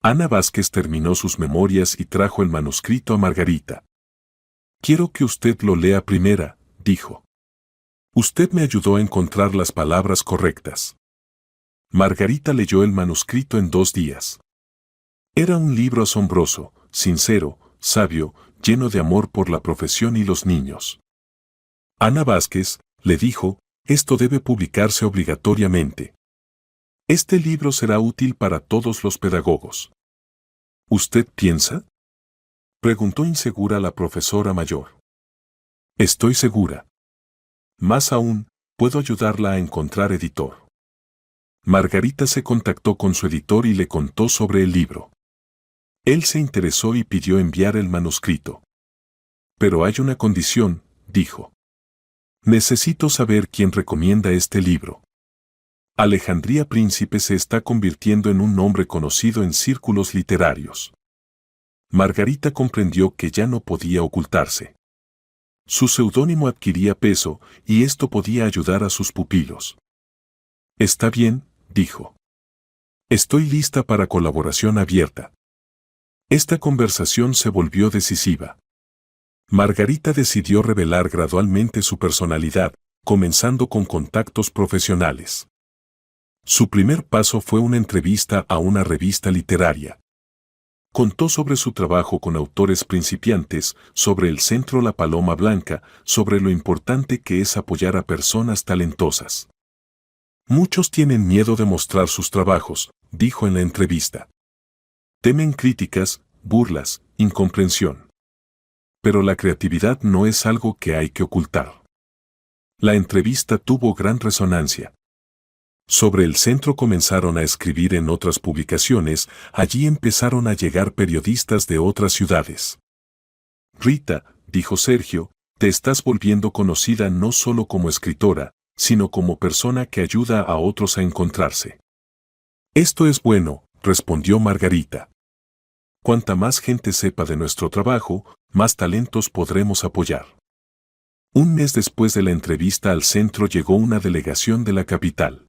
Ana Vázquez terminó sus memorias y trajo el manuscrito a Margarita. Quiero que usted lo lea primera, dijo. Usted me ayudó a encontrar las palabras correctas. Margarita leyó el manuscrito en 2 días. Era un libro asombroso, sincero, sabio, lleno de amor por la profesión y los niños. Ana Vázquez le dijo, esto debe publicarse obligatoriamente. Este libro será útil para todos los pedagogos. ¿Usted piensa? Preguntó insegura la profesora mayor. Estoy segura. Más aún, puedo ayudarla a encontrar editor. Margarita se contactó con su editor y le contó sobre el libro. Él se interesó y pidió enviar el manuscrito. Pero hay una condición, dijo. Necesito saber quién recomienda este libro. Alejandría Príncipe se está convirtiendo en un nombre conocido en círculos literarios. Margarita comprendió que ya no podía ocultarse. Su seudónimo adquiría peso y esto podía ayudar a sus pupilos. Está bien, dijo. Estoy lista para colaboración abierta. Esta conversación se volvió decisiva. Margarita decidió revelar gradualmente su personalidad, comenzando con contactos profesionales. Su primer paso fue una entrevista a una revista literaria. Contó sobre su trabajo con autores principiantes, sobre el Centro La Paloma Blanca, sobre lo importante que es apoyar a personas talentosas. Muchos tienen miedo de mostrar sus trabajos, dijo en la entrevista. Temen críticas, burlas, incomprensión. Pero la creatividad no es algo que hay que ocultar. La entrevista tuvo gran resonancia. Sobre el centro comenzaron a escribir en otras publicaciones, allí empezaron a llegar periodistas de otras ciudades. Rita, dijo Sergio, te estás volviendo conocida no solo como escritora, sino como persona que ayuda a otros a encontrarse. Esto es bueno, respondió Margarita. Cuanta más gente sepa de nuestro trabajo, más talentos podremos apoyar. Un mes después de la entrevista al centro llegó una delegación de la capital.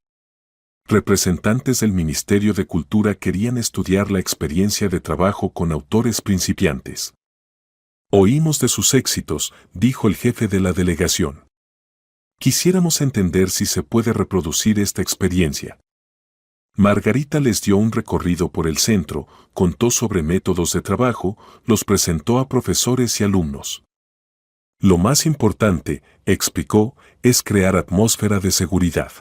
Representantes del Ministerio de Cultura querían estudiar la experiencia de trabajo con autores principiantes. Oímos de sus éxitos, dijo el jefe de la delegación. Quisiéramos entender si se puede reproducir esta experiencia. Margarita les dio un recorrido por el centro, contó sobre métodos de trabajo, los presentó a profesores y alumnos. Lo más importante, explicó, es crear atmósfera de seguridad.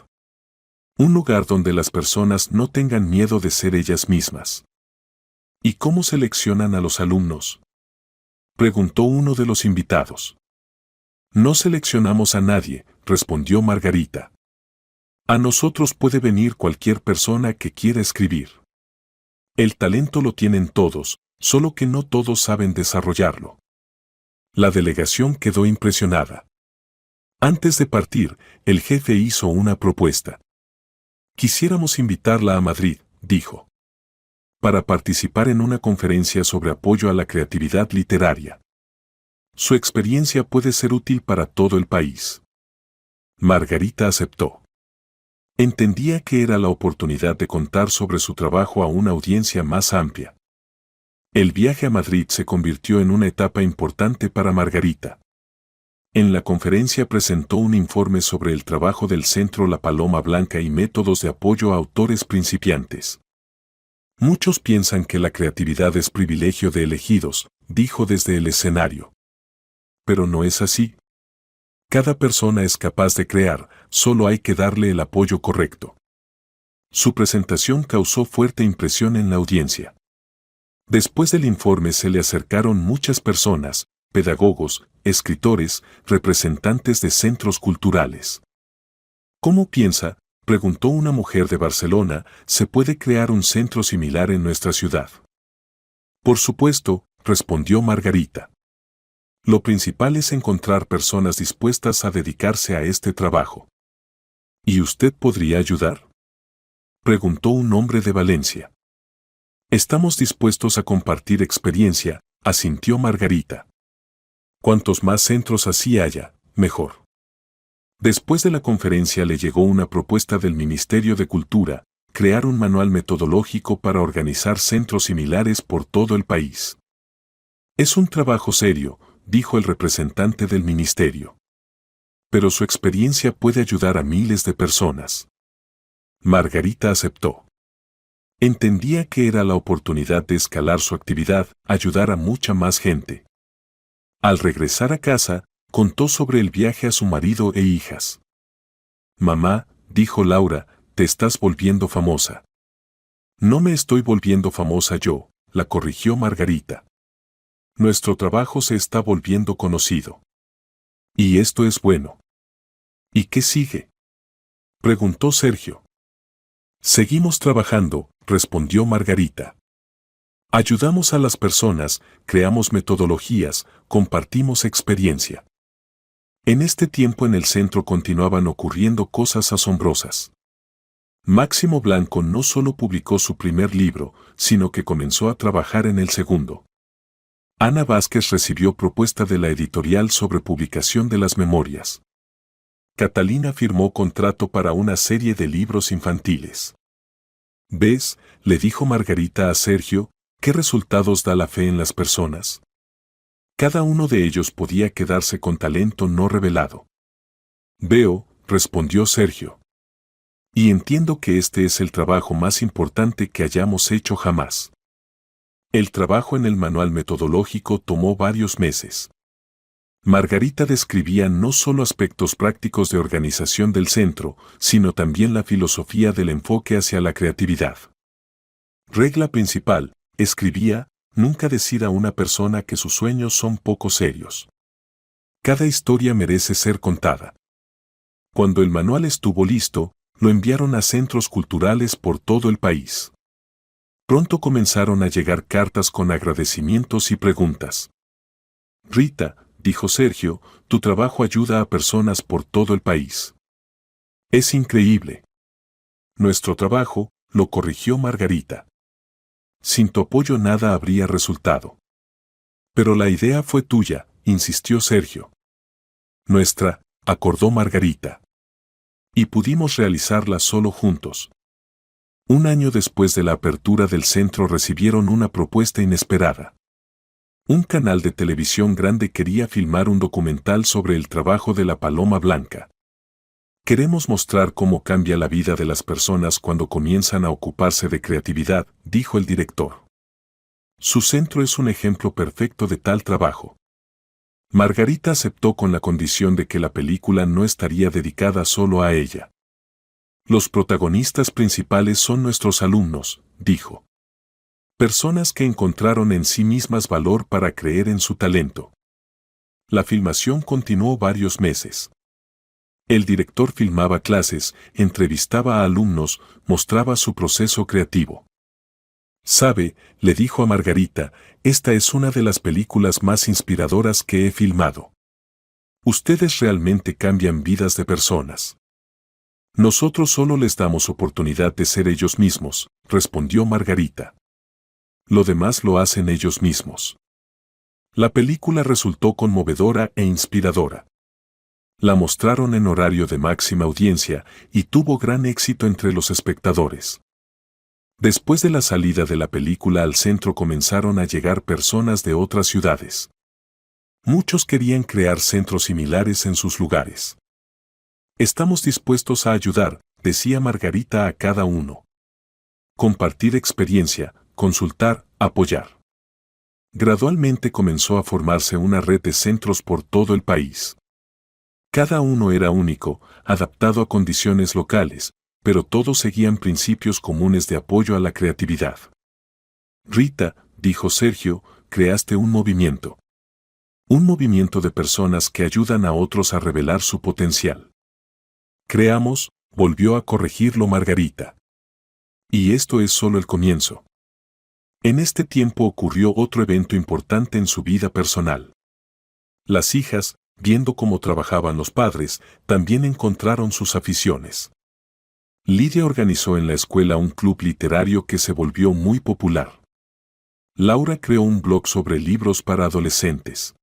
Un lugar donde las personas no tengan miedo de ser ellas mismas. ¿Y cómo seleccionan a los alumnos?, preguntó uno de los invitados. No seleccionamos a nadie, respondió Margarita. A nosotros puede venir cualquier persona que quiera escribir. El talento lo tienen todos, solo que no todos saben desarrollarlo. La delegación quedó impresionada. Antes de partir, el jefe hizo una propuesta. Quisiéramos invitarla a Madrid, dijo, para participar en una conferencia sobre apoyo a la creatividad literaria. Su experiencia puede ser útil para todo el país. Margarita aceptó. Entendía que era la oportunidad de contar sobre su trabajo a una audiencia más amplia. El viaje a Madrid se convirtió en una etapa importante para Margarita. En la conferencia presentó un informe sobre el trabajo del Centro La Paloma Blanca y métodos de apoyo a autores principiantes. Muchos piensan que la creatividad es privilegio de elegidos, dijo desde el escenario. Pero no es así. Cada persona es capaz de crear, solo hay que darle el apoyo correcto. Su presentación causó fuerte impresión en la audiencia. Después del informe se le acercaron muchas personas, pedagogos, escritores, representantes de centros culturales. ¿Cómo piensa?, preguntó una mujer de Barcelona, ¿se puede crear un centro similar en nuestra ciudad? Por supuesto, respondió Margarita. Lo principal es encontrar personas dispuestas a dedicarse a este trabajo. ¿Y usted podría ayudar?, preguntó un hombre de Valencia. Estamos dispuestos a compartir experiencia, asintió Margarita. Cuantos más centros así haya, mejor. Después de la conferencia le llegó una propuesta del Ministerio de Cultura, crear un manual metodológico para organizar centros similares por todo el país. Es un trabajo serio, dijo el representante del ministerio. Pero su experiencia puede ayudar a miles de personas. Margarita aceptó. Entendía que era la oportunidad de escalar su actividad, ayudar a mucha más gente. Al regresar a casa, contó sobre el viaje a su marido e hijas. Mamá, dijo Laura, te estás volviendo famosa. No me estoy volviendo famosa yo, la corrigió Margarita. Nuestro trabajo se está volviendo conocido. Y esto es bueno. ¿Y qué sigue? Preguntó Sergio. Seguimos trabajando, respondió Margarita. Ayudamos a las personas, creamos metodologías, compartimos experiencia. En este tiempo en el centro continuaban ocurriendo cosas asombrosas. Máximo Blanco no solo publicó su primer libro, sino que comenzó a trabajar en el segundo. Ana Vázquez recibió propuesta de la editorial sobre publicación de las memorias. Catalina firmó contrato para una serie de libros infantiles. ¿Ves?, le dijo Margarita a Sergio, ¿qué resultados da la fe en las personas? Cada uno de ellos podía quedarse con talento no revelado. Veo, respondió Sergio. Y entiendo que este es el trabajo más importante que hayamos hecho jamás. El trabajo en el manual metodológico tomó varios meses. Margarita describía no solo aspectos prácticos de organización del centro, sino también la filosofía del enfoque hacia la creatividad. Regla principal, escribía, nunca decir a una persona que sus sueños son poco serios. Cada historia merece ser contada. Cuando el manual estuvo listo, lo enviaron a centros culturales por todo el país. Pronto comenzaron a llegar cartas con agradecimientos y preguntas. Rita, dijo Sergio, tu trabajo ayuda a personas por todo el país. Es increíble. Nuestro trabajo, lo corrigió Margarita. Sin tu apoyo nada habría resultado. Pero la idea fue tuya, insistió Sergio. Nuestra, acordó Margarita. Y pudimos realizarla solo juntos. Un año después de la apertura del centro recibieron una propuesta inesperada. Un canal de televisión grande quería filmar un documental sobre el trabajo de la paloma blanca. Queremos mostrar cómo cambia la vida de las personas cuando comienzan a ocuparse de creatividad, dijo el director. Su centro es un ejemplo perfecto de tal trabajo. Margarita aceptó con la condición de que la película no estaría dedicada solo a ella. Los protagonistas principales son nuestros alumnos, dijo. Personas que encontraron en sí mismas valor para creer en su talento. La filmación continuó varios meses. El director filmaba clases, entrevistaba a alumnos, mostraba su proceso creativo. Sabe, le dijo a Margarita, esta es una de las películas más inspiradoras que he filmado. Ustedes realmente cambian vidas de personas. Nosotros solo les damos oportunidad de ser ellos mismos, respondió Margarita. Lo demás lo hacen ellos mismos. La película resultó conmovedora e inspiradora. La mostraron en horario de máxima audiencia y tuvo gran éxito entre los espectadores. Después de la salida de la película al centro comenzaron a llegar personas de otras ciudades. Muchos querían crear centros similares en sus lugares. Estamos dispuestos a ayudar, decía Margarita a cada uno. Compartir experiencia, consultar, apoyar. Gradualmente comenzó a formarse una red de centros por todo el país. Cada uno era único, adaptado a condiciones locales, pero todos seguían principios comunes de apoyo a la creatividad. Rita, dijo Sergio, creaste un movimiento. Un movimiento de personas que ayudan a otros a revelar su potencial. Creamos, volvió a corregirlo Margarita. Y esto es solo el comienzo. En este tiempo ocurrió otro evento importante en su vida personal. Las hijas, viendo cómo trabajaban los padres, también encontraron sus aficiones. Lidia organizó en la escuela un club literario que se volvió muy popular. Laura creó un blog sobre libros para adolescentes.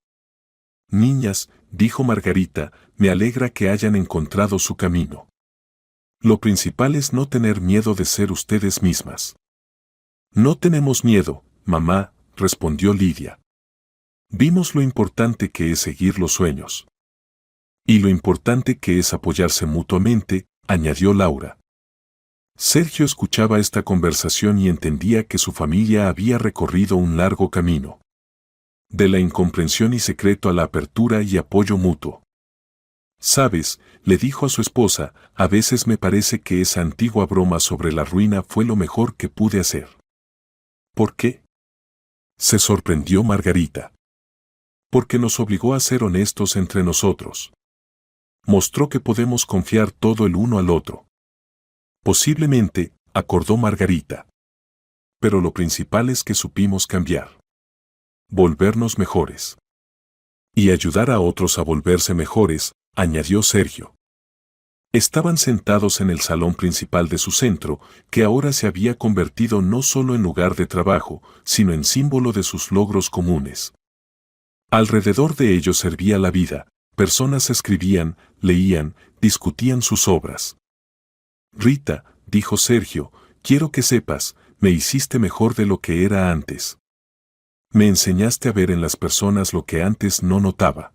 Niñas, dijo Margarita, me alegra que hayan encontrado su camino. Lo principal es no tener miedo de ser ustedes mismas. No tenemos miedo, mamá, respondió Lidia. Vimos lo importante que es seguir los sueños. Y lo importante que es apoyarse mutuamente, añadió Laura. Sergio escuchaba esta conversación y entendía que su familia había recorrido un largo camino. De la incomprensión y secreto a la apertura y apoyo mutuo. «Sabes», le dijo a su esposa, «a veces me parece que esa antigua broma sobre la ruina fue lo mejor que pude hacer». «¿Por qué?», se sorprendió Margarita. «Porque nos obligó a ser honestos entre nosotros. Mostró que podemos confiar todo el uno al otro». «Posiblemente», acordó Margarita. «Pero lo principal es que supimos cambiar. Volvernos mejores. Y ayudar a otros a volverse mejores», añadió Sergio. Estaban sentados en el salón principal de su centro, que ahora se había convertido no solo en lugar de trabajo, sino en símbolo de sus logros comunes. Alrededor de ellos servía la vida, personas escribían, leían, discutían sus obras. «Rita», dijo Sergio, «quiero que sepas, me hiciste mejor de lo que era antes. Me enseñaste a ver en las personas lo que antes no notaba.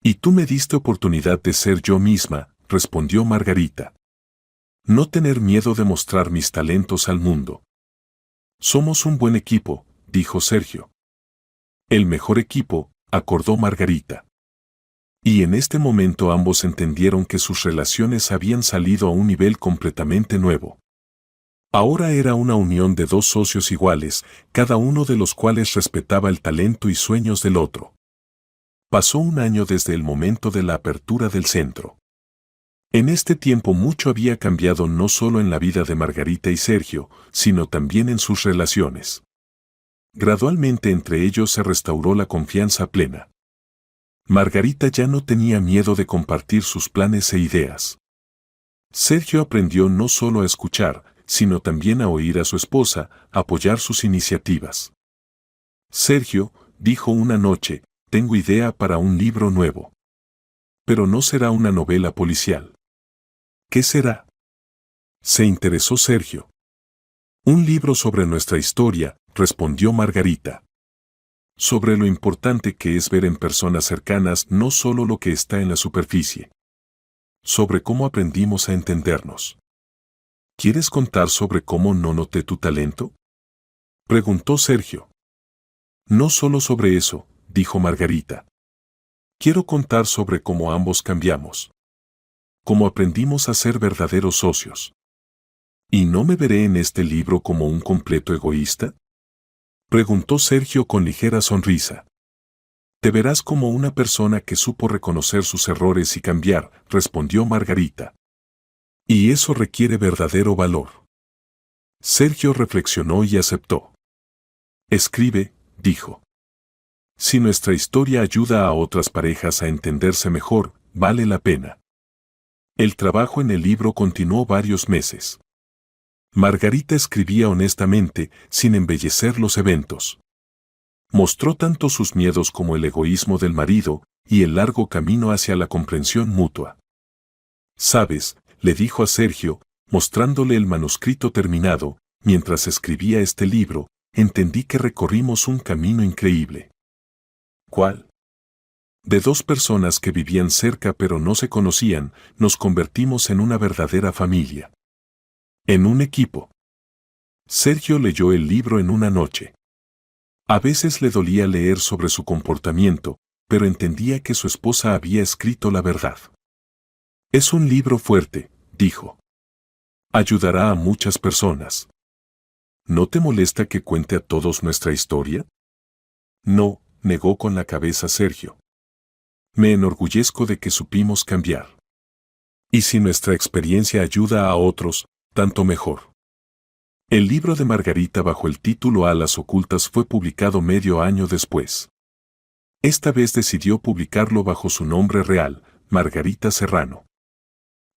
Y tú me diste oportunidad de ser yo misma», respondió Margarita. «No tener miedo de mostrar mis talentos al mundo». «Somos un buen equipo», dijo Sergio. «El mejor equipo», acordó Margarita. Y en este momento ambos entendieron que sus relaciones habían salido a un nivel completamente nuevo. Ahora era una unión de dos socios iguales, cada uno de los cuales respetaba el talento y sueños del otro. Pasó un año desde el momento de la apertura del centro. En este tiempo mucho había cambiado no solo en la vida de Margarita y Sergio, sino también en sus relaciones. Gradualmente entre ellos se restauró la confianza plena. Margarita ya no tenía miedo de compartir sus planes e ideas. Sergio aprendió no solo a escuchar, sino también a oír a su esposa, apoyar sus iniciativas. «Sergio», dijo una noche, «tengo idea para un libro nuevo. Pero no será una novela policial». «¿Qué será?», se interesó Sergio. «Un libro sobre nuestra historia», respondió Margarita. «Sobre lo importante que es ver en personas cercanas no solo lo que está en la superficie. Sobre cómo aprendimos a entendernos». «¿Quieres contar sobre cómo no noté tu talento?», preguntó Sergio. «No solo sobre eso», dijo Margarita. «Quiero contar sobre cómo ambos cambiamos. Cómo aprendimos a ser verdaderos socios». «¿Y no me veré en este libro como un completo egoísta?», preguntó Sergio con ligera sonrisa. «Te verás como una persona que supo reconocer sus errores y cambiar», respondió Margarita. «Y eso requiere verdadero valor». Sergio reflexionó y aceptó. «Escribe», dijo. «Si nuestra historia ayuda a otras parejas a entenderse mejor, vale la pena». El trabajo en el libro continuó varios meses. Margarita escribía honestamente, sin embellecer los eventos. Mostró tanto sus miedos como el egoísmo del marido y el largo camino hacia la comprensión mutua. «¿Sabes?», le dijo a Sergio, mostrándole el manuscrito terminado, «mientras escribía este libro, entendí que recorrimos un camino increíble». «¿Cuál?». «De dos personas que vivían cerca pero no se conocían, nos convertimos en una verdadera familia. En un equipo». Sergio leyó el libro en una noche. A veces le dolía leer sobre su comportamiento, pero entendía que su esposa había escrito la verdad. «Es un libro fuerte», dijo. «Ayudará a muchas personas». «¿No te molesta que cuente a todos nuestra historia?». «No», negó con la cabeza Sergio. «Me enorgullezco de que supimos cambiar. Y si nuestra experiencia ayuda a otros, tanto mejor». El libro de Margarita bajo el título Alas Ocultas fue publicado medio año después. Esta vez decidió publicarlo bajo su nombre real, Margarita Serrano.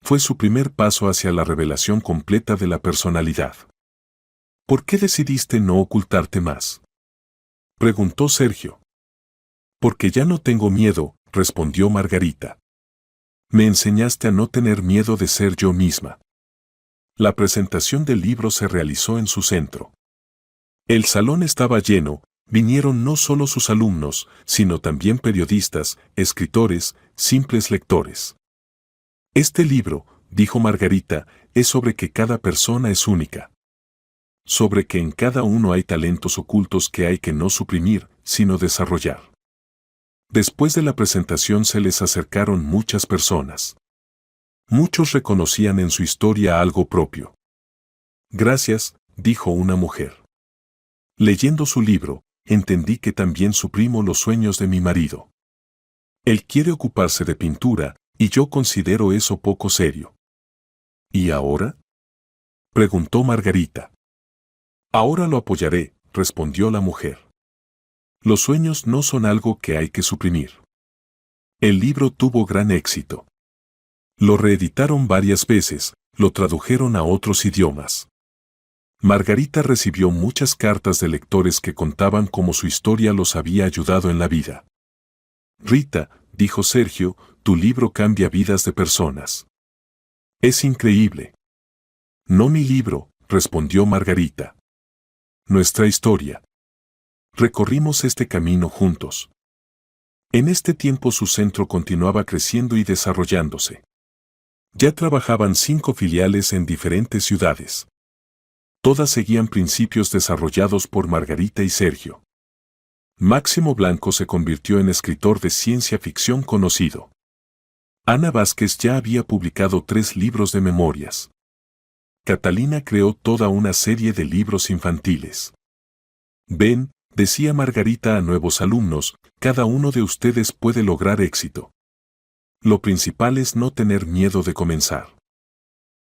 Fue su primer paso hacia la revelación completa de la personalidad. «¿Por qué decidiste no ocultarte más?», preguntó Sergio. «Porque ya no tengo miedo», respondió Margarita. «Me enseñaste a no tener miedo de ser yo misma». La presentación del libro se realizó en su centro. El salón estaba lleno, vinieron no solo sus alumnos, sino también periodistas, escritores, simples lectores. «Este libro», dijo Margarita, es sobre que cada persona es única. Sobre que en cada uno hay talentos ocultos que hay que no suprimir, sino desarrollar. Después de la presentación se les acercaron muchas personas. Muchos reconocían en su historia algo propio. Gracias, dijo una mujer. Leyendo su libro, entendí que también suprimo los sueños de mi marido. Él quiere ocuparse de pintura, y yo considero eso poco serio. ¿Y ahora?, preguntó Margarita. Ahora lo apoyaré, respondió la mujer. Los sueños no son algo que hay que suprimir. El libro tuvo gran éxito. Lo reeditaron varias veces, lo tradujeron a otros idiomas. Margarita recibió muchas cartas de lectores que contaban cómo su historia los había ayudado en la vida. Rita, dijo Sergio, tu libro cambia vidas de personas. Es increíble. No mi libro, respondió Margarita. Nuestra historia. Recorrimos este camino juntos. En este tiempo su centro continuaba creciendo y desarrollándose. Ya trabajaban 5 filiales en diferentes ciudades. Todas seguían principios desarrollados por Margarita y Sergio. Máximo Blanco se convirtió en escritor de ciencia ficción conocido. Ana Vázquez ya había publicado 3 libros de memorias. Catalina creó toda una serie de libros infantiles. Ven, decía Margarita a nuevos alumnos, cada uno de ustedes puede lograr éxito. Lo principal es no tener miedo de comenzar.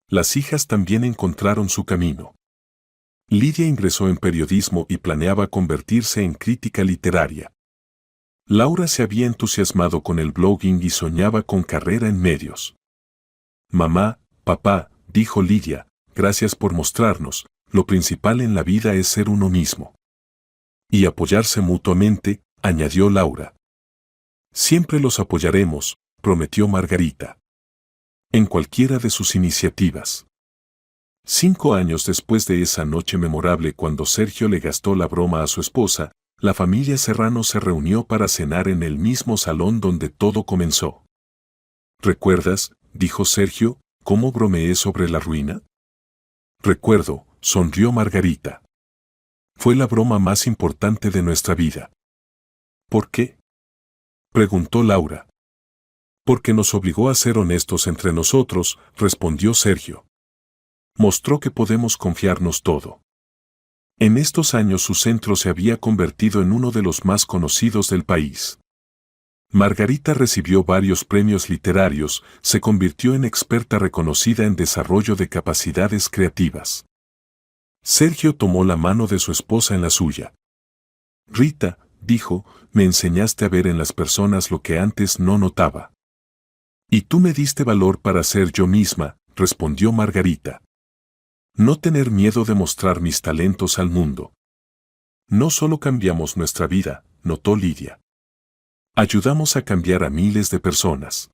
Las hijas también encontraron su camino. Lidia ingresó en periodismo y planeaba convertirse en crítica literaria. Laura se había entusiasmado con el blogging y soñaba con carrera en medios. Mamá, papá, dijo Lidia, gracias por mostrarnos, lo principal en la vida es ser uno mismo. Y apoyarse mutuamente, añadió Laura. Siempre los apoyaremos, prometió Margarita. En cualquiera de sus iniciativas. 5 años después de esa noche memorable cuando Sergio le gastó la broma a su esposa, la familia Serrano se reunió para cenar en el mismo salón donde todo comenzó. ¿Recuerdas?, dijo Sergio, ¿cómo bromeé sobre la ruina? Recuerdo, sonrió Margarita. Fue la broma más importante de nuestra vida. ¿Por qué?, preguntó Laura. Porque nos obligó a ser honestos entre nosotros, respondió Sergio. Mostró que podemos confiarnos todo. En estos años su centro se había convertido en uno de los más conocidos del país. Margarita recibió varios premios literarios, se convirtió en experta reconocida en desarrollo de capacidades creativas. Sergio tomó la mano de su esposa en la suya. Rita, dijo, me enseñaste a ver en las personas lo que antes no notaba. Y tú me diste valor para ser yo misma, respondió Margarita. No tener miedo de mostrar mis talentos al mundo. No solo cambiamos nuestra vida, notó Lidia. Ayudamos a cambiar a miles de personas.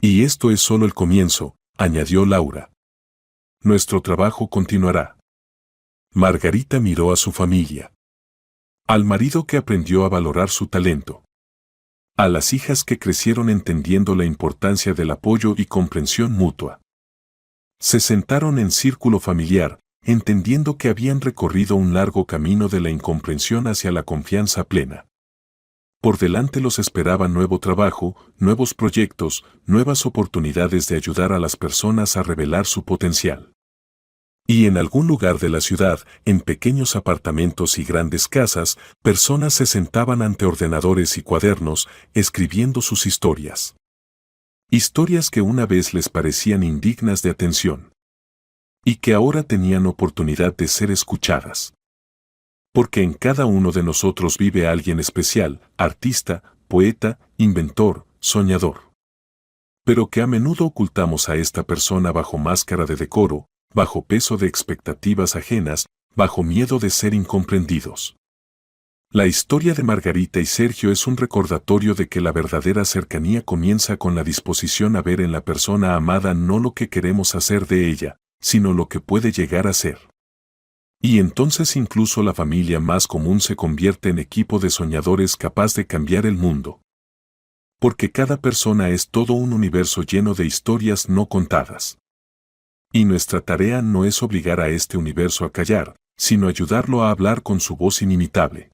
Y esto es solo el comienzo, añadió Laura. Nuestro trabajo continuará. Margarita miró a su familia. Al marido que aprendió a valorar su talento. A las hijas que crecieron entendiendo la importancia del apoyo y comprensión mutua. Se sentaron en círculo familiar, entendiendo que habían recorrido un largo camino de la incomprensión hacia la confianza plena. Por delante los esperaba nuevo trabajo, nuevos proyectos, nuevas oportunidades de ayudar a las personas a revelar su potencial. Y en algún lugar de la ciudad, en pequeños apartamentos y grandes casas, personas se sentaban ante ordenadores y cuadernos, escribiendo sus historias. Historias que una vez les parecían indignas de atención. Y que ahora tenían oportunidad de ser escuchadas. Porque en cada uno de nosotros vive alguien especial, artista, poeta, inventor, soñador. Pero que a menudo ocultamos a esta persona bajo máscara de decoro, bajo peso de expectativas ajenas, bajo miedo de ser incomprendidos. La historia de Margarita y Sergio es un recordatorio de que la verdadera cercanía comienza con la disposición a ver en la persona amada no lo que queremos hacer de ella, sino lo que puede llegar a ser. Y entonces incluso la familia más común se convierte en equipo de soñadores capaz de cambiar el mundo. Porque cada persona es todo un universo lleno de historias no contadas. Y nuestra tarea no es obligar a este universo a callar, sino ayudarlo a hablar con su voz inimitable.